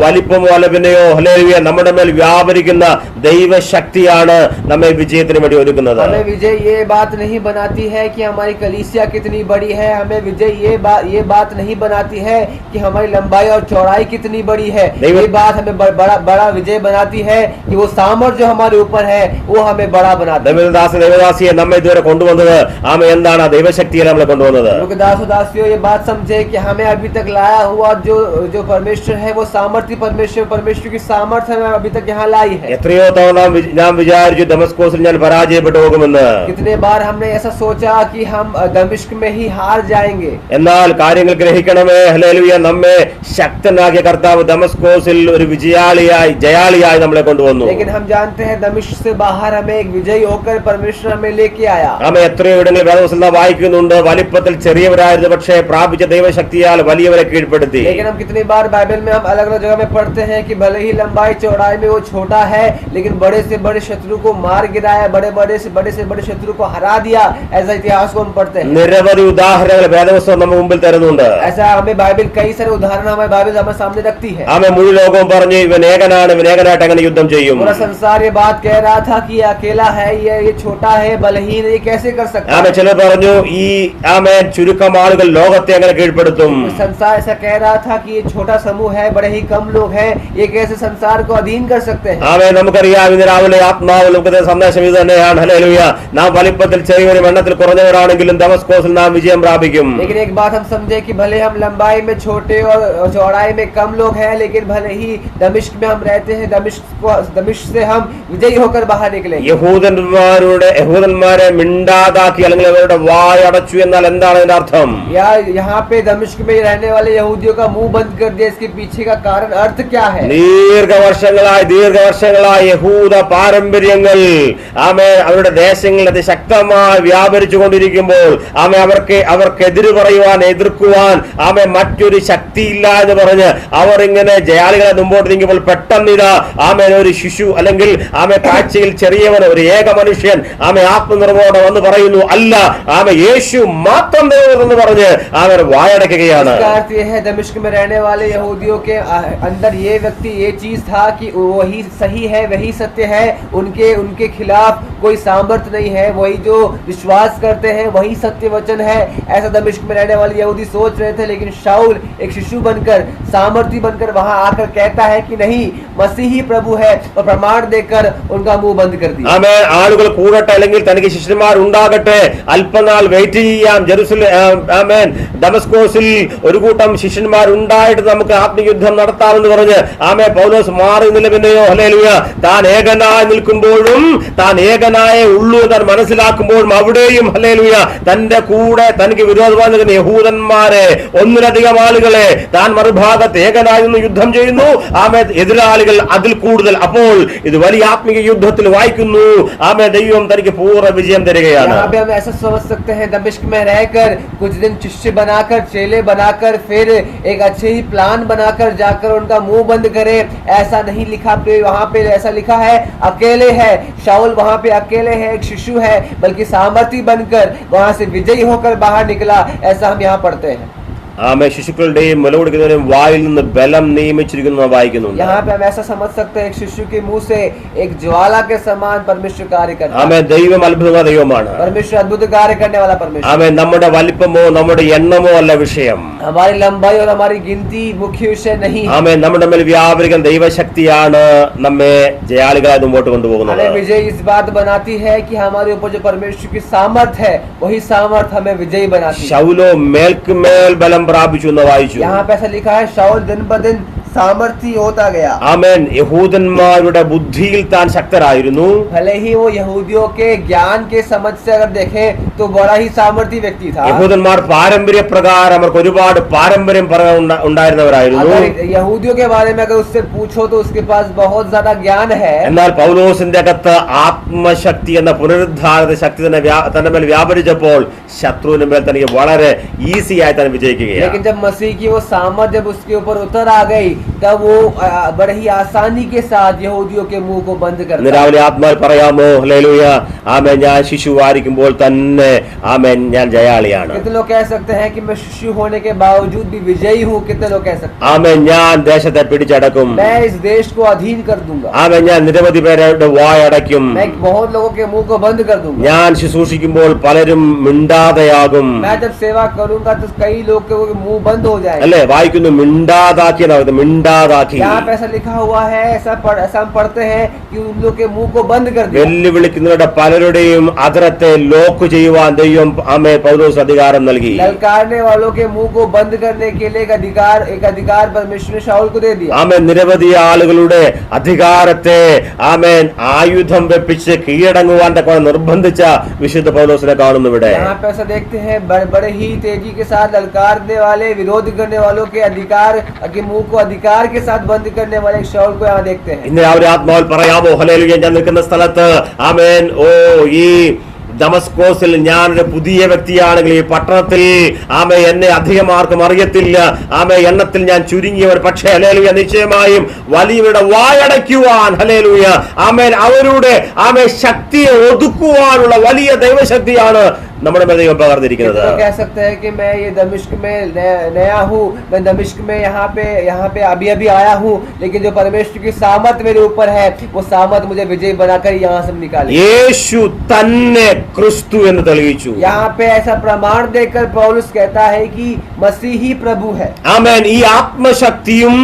വലിപ്പമോ അലപിനെയോ ഹല്ലേലൂയ നമ്മുടെ മേൽ വ്യാപരിക്കുന്ന ദൈവശക്തിയാണ് നമ്മെ വിജയത്തിന് വേണ്ടി ഒരുക്കുന്നത്. हमें विजय ये बात नहीं बनाती है कि हमारी कलीसिया कितनी बड़ी है. हमें विजय ये बात नहीं बनाती है कि हमारी लंबाई और चौड़ाई कितनी बड़ी है. ये बात हमें बड़ा विजय बनाती है कि वो सामर्थ्य जो हमारे ऊपर है वो हमें बड़ा बनाता है. ദൈവദാസിയെ നമ്മെ ഇതുവരെ കൊണ്ടുവന്നത് ആമേൻ എന്താണ്? ദൈവശക്തിയെ നമ്മളെ കൊണ്ടുവന്നത്. दासियों ये बात समझे कि हमें अभी तक लाया हुआ जो परमेश्वर है वो सामर्थ्य परमेश्वर की सामर्थ्य हमें अभी तक यहाँ लाई है. എത്രയോ തവണ ഞാൻ വിചാരിച്ചു ദമസ്കോസിൽ ഞാൻ പരാജയപ്പെട്ടു പോകുമെന്ന്. कितने बार हमने ऐसा सोचा कि हम दमिश्क में ही हार जाएंगे. എന്നാൽ കാര്യങ്ങൾ ഗ്രഹിക്കണമേ. ഹല്ലേലൂയ. നമ്മെ ശക്തനാക്കിയ കർത്താവ് ദമസ്കോസിൽ ഒരു ജയാളിയായി നമ്മളെ കൊണ്ടുവന്നു. लेकिन हम जानते हैं दमिश्क से बाहर हमें एक विजयी होकर परमेश्वर हमें लेके आया. ആമേൻ. എത്രയോ ഇടങ്ങളിൽ വേദപുസ്തകത്തിൽ വായിക്കുന്നുണ്ട്, വലിപ്പത്തിൽ ചെറിയവരായിരുന്നു പക്ഷേ പ്രാപിച്ച ദൈവശക്തിയാൽ വലിയവരെ കീഴ്പ്പെടുത്തി. लेकिन हम कितनी बार बाइबल में हम अलग अलग जगह में पढ़ते हैं कि भले ही लंबाई चौड़ाई में वो छोटा है, लेकिन बड़े से बड़े शत्रु को मार गिराया, बड़े से बड़े शत्रु को हरा दिया. ऐसा इतिहास को हम पढ़ते हैं. നിരവധി ഉദാഹരണങ്ങൾ വേദപുസ്തകം നമ്മുടെ മുമ്പിൽ തരുന്നുണ്ട്. ऐसा हमें बाइबल कई सारे उदाहरण हमें बाइबल हमारे सामने रखती है. ആമേൻ. മുഴുവൻ പറഞ്ഞു ഇവൻ ഏകനായിട്ട് എങ്ങനെ യുദ്ധം ചെയ്യും? पूरा संसार ये बात कह रहा था कि ये अकेला है, ये छोटा है, बलहीन, ये कैसे कर सकता है. ആമേൻ. ചിലർ പറഞ്ഞു ഈ ആമേൻ ചുരുക്കം ആളുകൾ ലോകത്തെ എങ്ങനെ കീഴ്പ്പെടുത്തും? संसार ऐसा कह रहा था कि ये छोटा समूह है, बड़े ही कम लोग हैं, ये कैसे संसार को अधीन कर सकते हैं. ആമേൻ. നമുക്കറിയാം ഇന്ന് രാവിലെ ആത്മാവിൽ നമുക്ക് സന്ദേശം ഇത് തന്നെയാണ്. ഹല്ലേലൂയ. നാം വലിപ്പത്തിൽ ചെറിയൊരു എണ്ണത്തിൽ കുറഞ്ഞവരാണെങ്കിലും ദമസ്കോസിൽ നാം വിജയം പ്രാപിക്കും. लेकिन एक बात हम समझे कि भले हम लंबाई में छोटे और चौड़ाई में कम लोग हैं, लेकिन भले ही दमिश्क में हम रहते हैं, दमिश्क से हम विजयी होकर बाहर निकलेंगे. യഹൂദന്മാരെ മിണ്ടാതാക്കി അല്ലെങ്കിൽ അവരുടെ വായടച്ചു എന്നാൽ എന്താണ് അതിന്റെ അർത്ഥം? या यहाँ पे दमिश्क में रहने वाले यहूदियों का मुंह बंद कर दिया, इसके पीछे का कारण अर्थ क्या है? ദീർഘവർഷങ്ങളായി യഹൂദ പാരമ്പര്യങ്ങൾ ആമേൻ അവരുടെ ദേശങ്ങളിൽ അതിശക്തമായി വ്യാപരിച്ചു കൊണ്ടിരിക്കുമ്പോൾ ആമേൻ അവർക്കെതിര് പറയുവാൻ, എതിർക്കുവാൻ ആമേൻ മറ്റൊരു ശക്തിയില്ല എന്ന് പറഞ്ഞ് അവർ ഇങ്ങനെ ജയാളികളെ മുമ്പോട്ട് നീങ്ങുമ്പോൾ പെട്ടെന്ന് ഇതാ ആമേൻ ഒരു ശിശു അല്ലെങ്കിൽ ആമേൻ കാഴ്ചയിൽ ചെറിയവൻ, ഒരു ഏക മനുഷ്യൻ ആമേൻ ആത്മനിർഭരോടെ വന്ന് പറയുന്നു, അല്ല ആമേൻ യേശു മാത്രം ദൈവമെന്ന് പറഞ്ഞ് ആമേൻ വായടക്കുകയാണ്. दमिश्क में रहने वाले यहूदियों के अंदर ये व्यक्ति ये चीज था कि वही सही है, वही सत्य है, उनके खिलाफ कोई सामर्थ्य नहीं है. वही जो विश्व विश्वास करते हैं वही सत्य वचन है, ऐसा दमिश्क में रहने वाले यहूदी सोच रहे थे। लेकिन शाऊल एक शिशु बनकर, सामर्थी बनकर वहां आकर कहता है कि नहीं, मसीह ही प्रभु है, और प्रमाण देकर उनका मुंह बंद कर दिया। ആമേൻ. ആളുകൾ കൂടട്ടെ, അല്ലെങ്കിൽ തനിക്ക് ശിഷ്യന്മാർ ഉണ്ടാകട്ടെ, അല്പനാൾ വെയിറ്റ് ചെയ്യാം. ആമേൻ, ദമസ്കോസിൽ ഒരു കൂട്ടം ശിഷ്യന്മാർ ഉണ്ടായിട്ട് നമുക്ക് ആത്മയുദ്ധം നടത്താമെന്ന് പറഞ്ഞ് പൗലോസ് മാറി നിലവിനെയോ ഹല്ലേലൂയ താൻ ഏകനായി നിൽക്കുമ്പോഴും, താൻ ഏകനായ ഉള്ളൂ താൻ മനസ്സിലാക്കുമ്പോഴും അവിടെയും ഹല്ലേലൂയ തന്റെ കൂടെ തനിക്ക് വിരോധമായി നിൽക്കുന്ന യഹൂദന്മാരെ, ഒന്നിലധികം ആളുകളെ താൻ മറുഭാഗത്ത് ഏകനായി നിന്ന് യുദ്ധം ചെയ്യുന്നു. എതിരാളികൾ അതിൽ കൂടുതൽ. അപ്പോൾ ഇത് വലിയ ആത്മീയ യുദ്ധത്തിൽ വായിക്കുന്നു. ദൈവം തനിക്ക് പൂർണ്ണ വിജയം തരികയാണ്. हम ऐसा समझ सकते हैं, दमिश्क में रहकर कुछ दिन शिष्य बनाकर, चेले बनाकर, फिर एक अच्छे ही प्लान बनाकर जाकर उनका मुंह बंद करे, ऐसा नहीं लिखा। वहां पे ऐसा लिखा है अकेले है शाऊल, वहां पे अकेले है, एक शिशु है, बल्कि सामर्थी बनकर वहां से विजयी होकर बाहर निकला, ऐसा हम यहाँ पढ़ते हैं। ശിശുക്കളുടെയും മുലകുടിക്കുന്നവരുടെയും വായിൽ നിന്ന് ബലം നിയമിച്ചിരിക്കുന്നു വായിക്കുന്നുണ്ട്. यहाँ पे हम ऐसा समझ सकते हैं, एक शिशु के मुंह से एक ज्वाला के समान परमेश्वर कार्य करता है। ദൈവം അത്ഭുതമായ ദൈവമാണ്. परमेश्वर अद्भुत कार्य करने वाला परमेश्वर। നമ്മുടെ വലിപ്പമോ നമ്മുടെ എണ്ണമോ അല്ല വിഷയം. हमारी लंबाई और हमारी गिनती मुख्य विषय नहीं है। നമ്മുടെ മേൽ വ്യാപരിക്കുന്ന ദൈവശക്തിയാണ് നമ്മെ ജയാളികളായി മുമ്പോട്ട് കൊണ്ടുപോകുന്നത്. हमें विजय इस बात बनाती है कि हमारे ऊपर जो परमेश्वर की सामर्थ है, वही सामर्थ हमें विजयी बनाती है। ശൗലോ മേൽക്കുമേൽ ബലം പ്രാപിച്ചു എന്ന് വായിച്ചു. यहाँ पे ऐसा लिखा है, शाऊल दिन ब दिन सामर्थी होता गया। ആമേൻ. യഹൂദന്മാരുടെ ബുദ്ധിയിൽ താൻ ശക്തരായിരുന്നു. भले ही वो यहूदियों के ज्ञान के समझ से अगर देखें तो बड़ा ही सामर्थी व्यक्ति था। യഹൂദന്മാർ പാരമ്പര്യ പ്രകാരം അവർക്ക് ഒരുപാട് പാരമ്പര്യം ഉണ്ടായിരുന്നവരായിരുന്നു. यहूदियों के बारे में अगर उससे पूछो तो उसके पास बहुत ज्यादा ज्ञान है। എന്നാൽ പൗലോസിന്റെ അകത്ത് ആത്മശക്തി എന്ന പുനരുദ്ധാരണ ശക്തി തന്റെ മേൽ വ്യാപരിച്ചപ്പോൾ ശത്രുവിന്റെ മേൽ തനിക്ക് വളരെ ഈസി ആയി തന്നെ വിജയിക്കുകയാണ്. लेकिन जब मसीह की वो सामर्थ जब उसके ऊपर उतर आ गई, तब वो बड़े ही आसानी के साथ यहूदियों के मुंह को बंद कर दिया। രാവിലെ ആത്മാവിൽ പറയാമോ ഹല്ലേലൂയ, ആമേൻ, ഞാൻ ശിശുവായിരിക്കുമ്പോൾ തന്നെ ആമേൻ ഞാൻ ജയാളിയാണ്. कितने लोग कह सकते हैं कि मैं शिशु होने के बावजूद भी विजयी हूँ? कितने लोग कह सकते हैं ആമേൻ, ഞാൻ ദേശത്തെ പിടിച്ചടക്കും. मैं इस देश को अधीन कर दूंगा। ആമേൻ, ഞാൻ നിരവധി പേരുടെ വായടയ്ക്കും. मैं बहुत लोगों के मुंह को बंद कर दूंगा। ഞാൻ ശുശ്രൂഷിക്കുമ്പോൾ പലരും മിണ്ടാതെയാകും. मैं जब सेवा करूंगा तो कई लोग के मुंह बंद हो जाएगा। അല്ലേ? വായിക്കുന്നു മിണ്ടാതാക്കിയെന്നാണ്. മിണ്ടാതാക്കി. यहाँ पे ऐसा लिखा हुआ है, ऐसा हम पढ़ते हैं कि उन लोग के मुंह को बंद कर दिया। വെല്ലുവിളിക്കുന്നവരുടെ പലരുടെയും അധരത്തെ ലോക്ക് ചെയ്യുവാൻ ദൈവം പൗലോസ് അധികാരം നൽകി. ललकारने वालों के मुंह को बंद करने के लिए एक अधिकार परमेश्वर ने शाऊल को दे दिया। ആമേൻ. നിരവധി ആളുകളുടെ അധികാരത്തെ ആമേൻ ആയുധം വെപ്പിച്ച് കീഴടങ്ങുവാൻ തക്കവണ്ണം നിർബന്ധിച്ച വിശുദ്ധ പൗലോസിനെ കാണുന്നു ഇവിടെ. यहाँ पे ऐसा देखते हैं, बड़े ही तेजी के साथ ललकारने वाले, विरोध करने वालों के अधिकार के मुंह को अधिकार के साथ बंद करने वाले शाऊल को यहाँ देखते हैं। ഇന്ന് രാവിലെ ആത്മാവിൽ പറയാമോ ഹല്ലേലൂയ, ഞാൻ നിൽക്കുന്ന സ്ഥലത്ത് ആമേൻ, ഈ ദമസ്കോസിൽ ഞാനൊരു പുതിയ വ്യക്തിയാണെങ്കിൽ ഈ പട്ടണത്തിൽ എന്നെ അധികം ആർക്കും അറിയത്തില്ല. എണ്ണത്തിൽ ഞാൻ ചുരുങ്ങിയവർ, പക്ഷേ ഹല്ലേലൂയ നിശ്ചയമായും വലിയവരുടെ വായടയ്ക്കുവാൻ ഹല്ലേലൂയ അവരുടെ ശക്തിയെ ഒതുക്കുവാനുള്ള വലിയ ദൈവശക്തിയാണ് നമ്മുടെ മേൽ ദൈവം പകർന്നിരിക്കുന്നത്. कह सकते हैं कि मैं ये दमिश्क में नया हूँ, मैं दमिश्क में यहाँ पे अभी आया हूँ, लेकिन जो परमेश्वर की सामर्थ मेरे ऊपर है, वो सामर्थ मुझे विजय बनाकर यहाँ से निकाले। യേശു തന്നെ ക്രിസ്തു എന്ന് തെളിയിച്ചു. यहाँ पे ऐसा प्रमाण देकर पौलुस कहता है कि मसीह ही प्रभु है। ആമേൻ. ഈ ആത്മശക്തിയും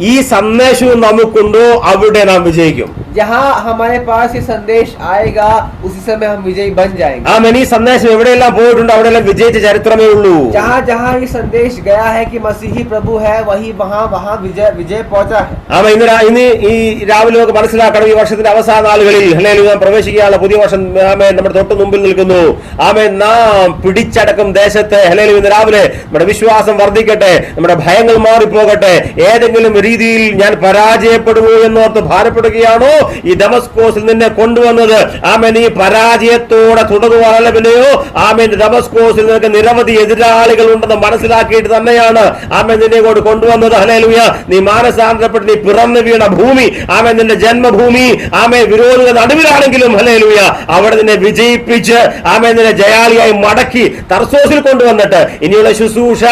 ഈ സന്ദേശവും നമുക്കുണ്ടോ അവിടെ നാം വിജയിക്കും. जहाँ हमारे पास ये संदेश आएगा उसी समय हम विजयी बन जाएंगे। ആമേൻ. ഈ സന്ദേശം എവിടെയെല്ലാം പോയിട്ടുണ്ട് അവിടെയെല്ലാം വിജയിച്ച ചരിത്രമേ ഉള്ളൂ. जहाँ जहाँ ये संदेश गया है कि मसीही प्रभु है, वही वहाँ विजय पहुंचा है। ആമേൻ. ഇന്ന് ഈ രാവിലെ നമുക്ക് മനസ്സിലാക്കണം, ഈ വർഷത്തിന്റെ അവസാന നാളുകളിൽ ഹല്ലേലൂയ പ്രവേശിക്കാനുള്ള പുതിയ വർഷം ആമേൻ നമ്മുടെ തൊട്ട് മുമ്പിൽ നിൽക്കുന്നു. ആമേൻ. നാം പിടിച്ചടക്കും ദേശത്തെ. ഹല്ലേലൂയ. ഇന്ന് രാവിലെ നമ്മുടെ വിശ്വാസം വർദ്ധിക്കട്ടെ, നമ്മുടെ ഭയങ്ങൾ മാറിപ്പോകട്ടെ. ഏതെങ്കിലും രീതിയിൽ ഞാൻ പരാജയപ്പെടുമോ എന്നോർത്ത് ഭാരപ്പെടുകയാണോ? ഈ ദമസ്കോസിൽ നിന്നെ കൊണ്ടുവന്നത് ആമേൻ ഈ പരാജയത്തോടെ തുടരുവാനല്ല, പിന്നെയോ ആമേൻ ദമസ്കോസിൽ നിനക്ക് നിരവധി എതിരാളികൾ ഉണ്ടെന്ന് മനസ്സിലാക്കിയിട്ട് തന്നെയാണ് ആമേൻ നിന്നെ കൊണ്ട് കൊണ്ടുവന്നത്. ഹല്ലേലൂയ. നീ മാനസാന്തരപ്പെട്ട് നീ പിറന്നു വീണ ഭൂമി, ആമേൻ നിന്റെ ജന്മഭൂമി, ആമേൻ വിരോധികളുടെ നടുവിലാണെങ്കിലും ഹല്ലേലൂയ അവിടെ നിന്നെ വിജയിപ്പിച്ച് ആമേൻ നിന്നെ ജയാളിയായി മടക്കി തർസോസിൽ കൊണ്ടുവന്നിട്ട് ഇനിയുള്ള ശുശ്രൂഷ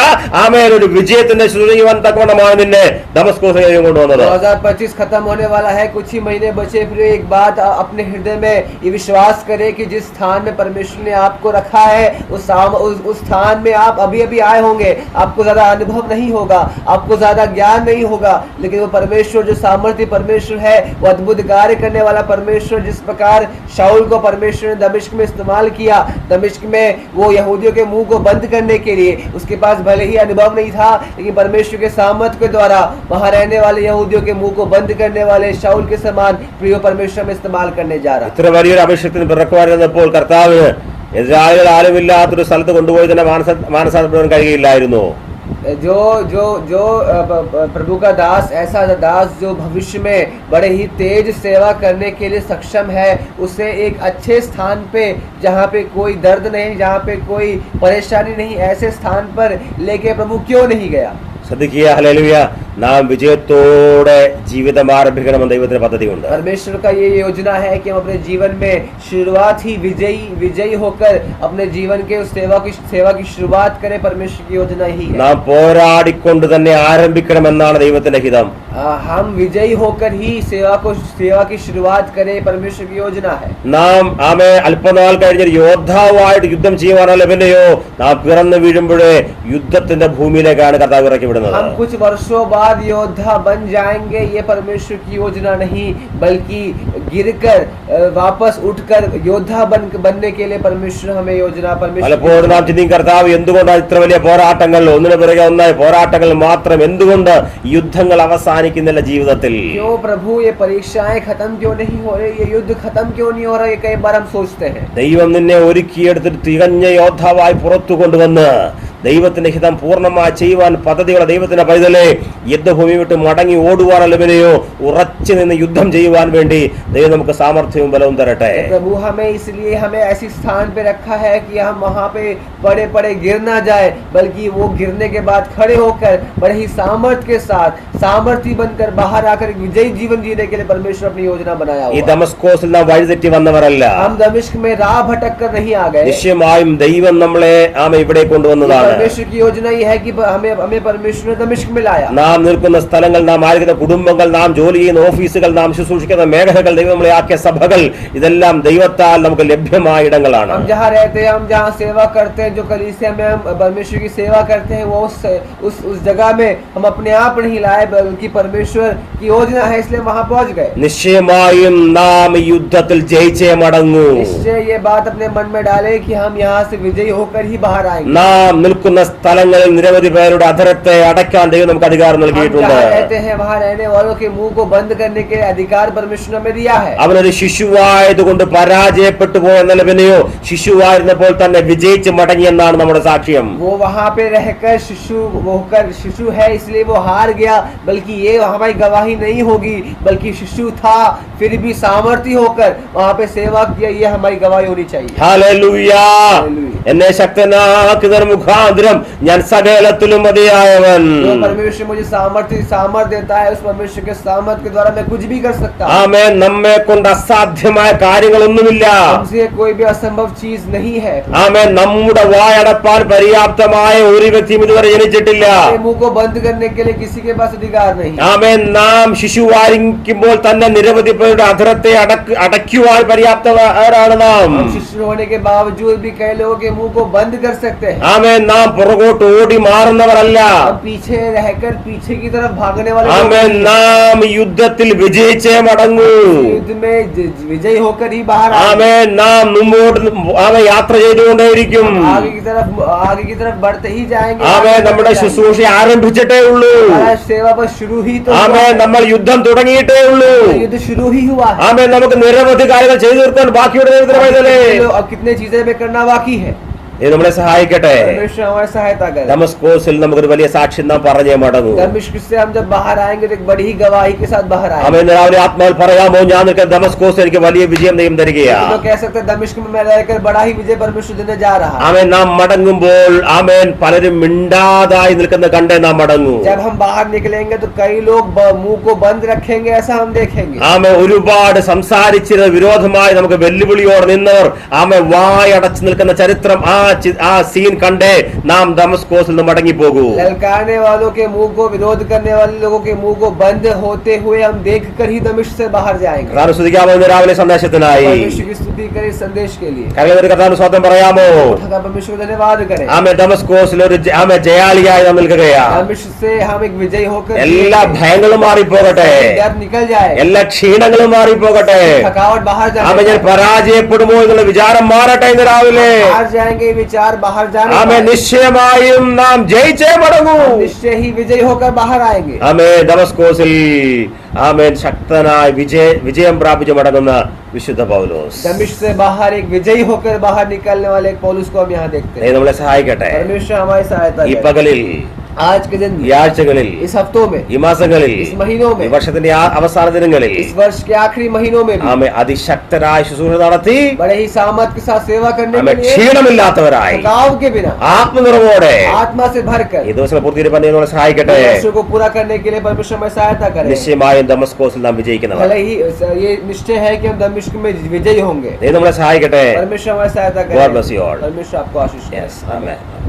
ആമേൻ ഒരു വിജയത്തിന്റെ ശുശ്രൂഷിക്കുവാൻ തക്കവണ്ണമാണ് നിന്നെ ദമസ്കോസിൽ കൊണ്ടുവന്നത്. 2025 खत्म होने वाला है, कुछ ही महीने बचे, फिर एक बात अपने हृदय में ये विश्वास कर करें कि जिस स्थान में परमेश्वर ने आपको रखा है उस स्थान में आप अभी अभी आए होंगे, आपको ज्यादा अनुभव नहीं होगा, आपको ज्यादा ज्ञान नहीं होगा, लेकिन वो परमेश्वर जो सामर्थ्य परमेश्वर है, वो अद्भुत कार्य करने वाला परमेश्वर, जिस प्रकार शाऊल को परमेश्वर ने दमिश्क में इस्तेमाल किया, दमिश्क में वो यहूदियों के मुंह को बंद करने के लिए, उसके पास भले ही अनुभव नहीं था, लेकिन परमेश्वर के सामर्थ्य के द्वारा वहां रहने वाले यहूदियों के मुंह को बंद करने वाले शाऊल के समान प्रिय परमेश्वर में इस्तेमाल करने जा रहा। ഇത്ര വലിയൊരു അഭിഷേകത്തിന് പിറക്കുവാനിരുന്നപ്പോൾ കർത്താവ് എതിരാളികൾ ആരുമില്ലാത്തൊരു സ്ഥലത്ത് കൊണ്ടുപോയി തന്നെ മാനസാന്തരപ്പെടാൻ കഴിയില്ലായിരുന്നു. जो जो जो प्रभु का दास, ऐसा दास जो भविष्य में बड़े ही तेज सेवा करने के लिए सक्षम है, उसे एक अच्छे स्थान पे, जहाँ पे कोई दर्द नहीं, जहाँ पे कोई परेशानी नहीं, ऐसे स्थान पर लेके प्रभु क्यों नहीं गया? ശ്രദ്ധിക്കുക, ഹല്ലേലൂയ. നാം വിജയത്തോടെ ജീവിതം ആരംഭിക്കണമെന്ന് ദൈവത്തിന്റെ പദ്ധതിയുണ്ട്. परमेश्वर का ये योजना है कि हम अपने जीवन में शुरुआत ही विजयी होकर अपने जीवन के उस सेवा की शुरुआत करें. परमेश्वर की योजना ही है. നാം പോരാടിക്കൊണ്ട് തന്നെ ആരംഭിക്കണമെന്നാണ് ദൈവത്തിന്റെ ഹിതം. हम विजयी होकर ही सेवा की शुरुआत करें. परमेश्वर की योजना है. നാം അല്പനാൾ കഴിഞ്ഞ യോദ്ധാവായിട്ട് യുദ്ധം ചെയ്യുവാനല്ല, പിന്നെയോ നാം പിറന്നു വീഴുമ്പോഴേ യുദ്ധത്തിന്റെ ഭൂമിയിലേക്കാണ് കർത്താവ് ഇറക്കി വിടുന്നത്. हम कुछ वर्षों बाद योद्धा बन जाएंगे, ये परमेश्वर की योजना नहीं, बल्कि गिरकर वापस उठकर योद्धा बनने के लिए परमेश्वर हमें योजना. പലപ്പോഴും നാം ചിന്തിക്കും, കർത്താവ് എന്തുകൊണ്ടാണ് ഇത്ര വലിയ പോരാട്ടങ്ങൾ, ഒന്നിനു പിറകെ ഒന്നായി പോരാട്ടങ്ങൾ മാത്രം, എന്തുകൊണ്ട് യുദ്ധങ്ങൾ അവസാനിക്കുന്നില്ല ജീവിതത്തിൽ? क्यों प्रभु ये परीक्षाएं खत्म क्यों नहीं हो रही, ये युद्ध खत्म क्यों नहीं हो रहा, ये कई बार हम सोचते हैं. ദൈവം നിന്നെ ഒരുക്കിയെടുത്തിട്ട് തികഞ്ഞ യോദ്ധാവായി പുറത്തു കൊണ്ടുവന്ന് ദൈവത്തിന്റെ ഹിതം പൂർണ്ണമായി ചെയ്യുവാൻ പദ്ധതിയുള്ള ദൈവത്തിന്റെ പൈതലെ യുദ്ധഭൂമി വിട്ട് മടങ്ങി ഓടുവാനല്ല, പിന്നെയോ ഉറച്ചു നിന്ന് യുദ്ധം ചെയ്യുവാൻ വേണ്ടി ദൈവം നമുക്ക് സാമർത്ഥ്യവും ബലവും തരട്ടെ. प्रभु हमें इसलिए हमें ऐसी स्थान पे रखा है कि हम वहाँ पे बड़े बड़े गिर ना जाए, बल्कि वो गिरने के बाद खड़े होकर बड़े ही सामर्थ्य के साथ सामर्थ्य बनकर बाहर आकर विजयी जीवन जीने के लिए परमेश्वर अपनी योजना बनाया ഈ हुआ. ദമസ്കോസിൽ നാം വഴിതെറ്റി വന്നവരല്ല. हम दमिश्क में राह भटक कर नहीं आ गए. നിശ്ചയമായും ദൈവം നമ്മളെ ഇവിടെ കൊണ്ടുവന്നതാണ്. परमेश्वर की योजना ये है कि हमें परमेश्वर ने दमिश्क में लाया. നാം നിൽക്കുന്ന സ്ഥലങ്ങൾ, നാം ആയിരിക്കുന്ന കുടുംബങ്ങൾ, നാം ജോലി ചെയ്യുന്ന ഓഫീസുകൾ, നാം ശുശ്രൂഷിക്കുന്ന മേഖലകൾ, ദൈവം നമ്മളെ ആക്കിയ സഭകൾ, ഇതെല്ലാം ദൈവത്താൽ നമുക്ക് ലഭ്യമായ ഇടങ്ങളാണ്. हम जहाँ रहते हैं, हम जहाँ सेवा करते हैं, जो कलीसिया में हम परमेश्वर की सेवा करते हैं, वो उस जगह में हम अपने आप नहीं लाए, बल्कि परमेश्वर की योजना है, इसलिए वहाँ पहुँच गए. നിശ്ചയമായും നാം യുദ്ധത്തിൽ ജയിച്ചേ മടങ്ങൂ. निश्चय ये बात अपने मन में डाले कि हम यहाँ से विजयी होकर ही बाहर आएंगे. നാം നിൽക്കുന്ന സ്ഥലങ്ങളിൽ നിരവധി പേരുടെ അധരത്തെ അടയ്ക്കാൻ ദൈവം നമുക്ക് അധികാരം നൽകിയിട്ടുണ്ട്. जहाँ रहते हैं वहाँ रहने वालों के मुंह को बंद करने के अधिकार परमेश्वर ने हमें दिया है. അവനൊരു ശിശുവായതുകൊണ്ട് പരാജയപ്പെട്ടു പോയെന്നല്ല, പിന്നെയോ ശിശുവായിരുന്നപ്പോൾ തന്നെ വിജയിച്ച് മടങ്ങിയെന്നാണ് നമ്മുടെ സാക്ഷ്യം. वो वहाँ पे रहकर शिशु है इसलिए वो हार गया, बल्कि ये हमारी गवाही नहीं होगी, बल्कि शिशु था फिर भी सामर्थ्य होकर वहाँ पे सेवा किया, ये हमारी गवाही होनी चाहिए. ഹല്ലേലൂയ. എന്നെ ശക്തനാക്കുന്ന മുഖാന്തരം ഞാൻ സകലത്തിലും മതിയായവൻ. जो परमेश्वर मुझे सामर्थ्य देता है, उस परमेश्वर के सामर्थ्य के द्वारा मैं कुछ भी कर सकता हूँ. ആമേൻ. നമ്മെ കൊണ്ട് അസാധ്യമായ കാര്യങ്ങളൊന്നുമില്ല. हमसे कोई भी असंभव चीज नहीं है. ആമേൻ. നമ്മുടെ വായടപ്പാൻ പര്യാപ്തമായ ഒരു വ്യക്തിയും ഇതുവരെ ജനിച്ചിട്ടില്ല. मुंह को बंद करने के लिए किसी के पास अधिकार नहीं. ആമേൻ. നാം ശിശുവായിരിക്കുമ്പോൾ തന്നെ നിരവധി പേരുടെ അധരത്തെ അടയ്ക്കുവാൻ പര്യാപ്തരാണ് നാം. शिशु होने के बावजूद भी कई लोगों के मुंह को बंद कर सकते हैं. ആമേൻ. നാം പുറകോട്ട് ഓടി മാറുന്നവരല്ല. हम पीछे रहकर पीछे की तरफ भागने वाले ആമേൻ. നാം യുദ്ധത്തിൽ വിജയിച്ചേ മടങ്ങൂ. युद्ध में विजयी होकर ही बाहर ആമേൻ. നാം മുമ്പോട്ട് യാത്ര ചെയ്തുകൊണ്ടേയിരിക്കും. आगे की तरफ बढ़ते ही जाएंगे. ആമേൻ. നമ്മുടെ ശുശ്രൂഷ ആരംഭിച്ചിട്ടേ ഉള്ളൂ. सेवा बस शुरू ही तो ആമേൻ. നമ്മൾ യുദ്ധം തുടങ്ങിയിട്ടേ ഉള്ളൂ. युद्ध शुरू ही हुआ. ആമേൻ. നമുക്ക് നിരവധി കാര്യങ്ങൾ ചെയ്തു തീർക്കാൻ ബാക്കിയുടെ ദൈവത്തിന്റെ പൈതലേ. अब कितने चीजें में करना बाकी है. ഇത് നമ്മളെ സഹായിക്കട്ടെ. परमेश्वर हमारी सहायता करे. ദമസ്കോസിൽ നമുക്കൊരു വലിയ സാക്ഷ്യം നാം പറഞ്ഞേ മടങ്ങൂ. दमिश्क से हम जब बाहर आएंगे तो एक बड़ी ही गवाही के साथ बाहर आएंगे. ആമേൻ. രാവിലെ ആത്മാവിൽ പറയാമോ, ഞാൻ നിൽക്കുന്ന ദമസ്കോസ് എനിക്ക് വലിയ വിജയം ദൈവം തരികയാണ്. तो कह सकते हैं दमिश्क में मैं रहकर बड़ा ही विजय परमेश्वर देने जा रहा है. ആമേൻ. നാം മടങ്ങുമ്പോൾ ആമേൻ പലരും മിണ്ടാതായി നിൽക്കുന്ന കണ്ടേ നാം മടങ്ങൂ. जब हम बाहर निकलेंगे तो कई लोग मुंह को बंद रखेंगे, ऐसा हम देखेंगे. ആമേൻ. ഒരുപാട് സംസാരിച്ചിരുന്ന വിരോധമായി നമുക്ക് വെല്ലുവിളിയോടെ നിന്നവർ ആമേൻ വായടച്ചു നിൽക്കുന്ന ചരിത്രം ആ ആ സീൻ കണ്ടേ നാം ദമസ്കോസിൽ നിന്ന് മടങ്ങിപ്പോകൂ. ललकारने वालों के मुंह को, विरोध करने वाले लोगों के मुंह को बंद होते हुए हम देखकर ही दमिश्क से बाहर जाएंगे. കർത്താവിനെ സ്തുതിക്കാമോ ഇന്ന് രാവിലെ സന്ദേശത്തിനായി? परमेश्वर की स्तुति करें इस संदेश के लिए. കർത്താവിന് സ്വന്തം പറയാമോ? तथा परमेश्वर को धन्यवाद करें. ആമേ ദമസ്കോസിൽ ഒരു ആമേ ജയാളിയായി നാം നിൽക്കുകയാണ്. दमिश्क से हम एक विजयी होकर എല്ലാ ഭയങ്ങളും മാറിപ്പോകട്ടെ, डर निकल जाए, എല്ലാ ക്ഷീണങ്ങളും മാറിപ്പോകട്ടെ. थकावट बाहर ആമേ ഞാൻ जाए, പരാജയപ്പെടുമോ എന്നുള്ള വിചാരം മാറട്ടെ ഇന്ന് രാവിലെ. बाहर जाएंगे विचार बाहर जाने ആമേ पाए. നിശ്ചയമായും നാം ജയിച്ചേ മടങ്ങൂ. हम निश्चय ही विजयी होकर बाहर आएंगे. ആമേ ദമസ്കോസിൽ ആമേൻ ശക്തനായ വിജയം പ്രാപിച്ച് മടങ്ങുന്ന വിശുദ്ധ പൗലോസ് दमिश्क से बाहर एक विजयी होकर बाहर निकलने वाले एक पौलुस को हम यहाँ देखते हैं. നമ്മളെ സഹായിക്കട്ടെ. परमेश्वर हमारी सहायता ഈ करे. പകലിൽ, आज के दिन, ഈ ആഴ്ചകളിൽ, इस हफ्तों में, ഈ മാസങ്ങളിൽ, इस महीनों ഈ में, വർഷത്തിന്റെ അവസാന ദിനങ്ങളിൽ इस वर्ष के आखिरी महीनों में भी ആമേ അതിശക്തരായ ശുശ്രൂഷ നടത്തി बड़े ही सामर्थ के साथ सेवा करने ആമേ के लिए ക്ഷീണമില്ലാത്തവരായി थकाव के बिना ആത്മനിറവോടെ आत्मा से भरकर ഈ ദിവസം പൂർത്തീകരിപ്പാൻ നമ്മളെ സഹായിക്കട്ടെ. लक्ष्य को पूरा करने के लिए परमेश्वर हमें सहायता करे. നിശ്ചയമായും ദമസ്കോസിൽ നാം വിജയിക്കുന്നവർ. भले ही ये निश्चय है कि हम दमिश्क में विजयी होंगे. നമ്മളെ സഹായിക്കട്ടെ. परमेश्वर हमारी सहायता God करे. bless you all. परमेश्वर आपको आशीष दे. Yes, amen.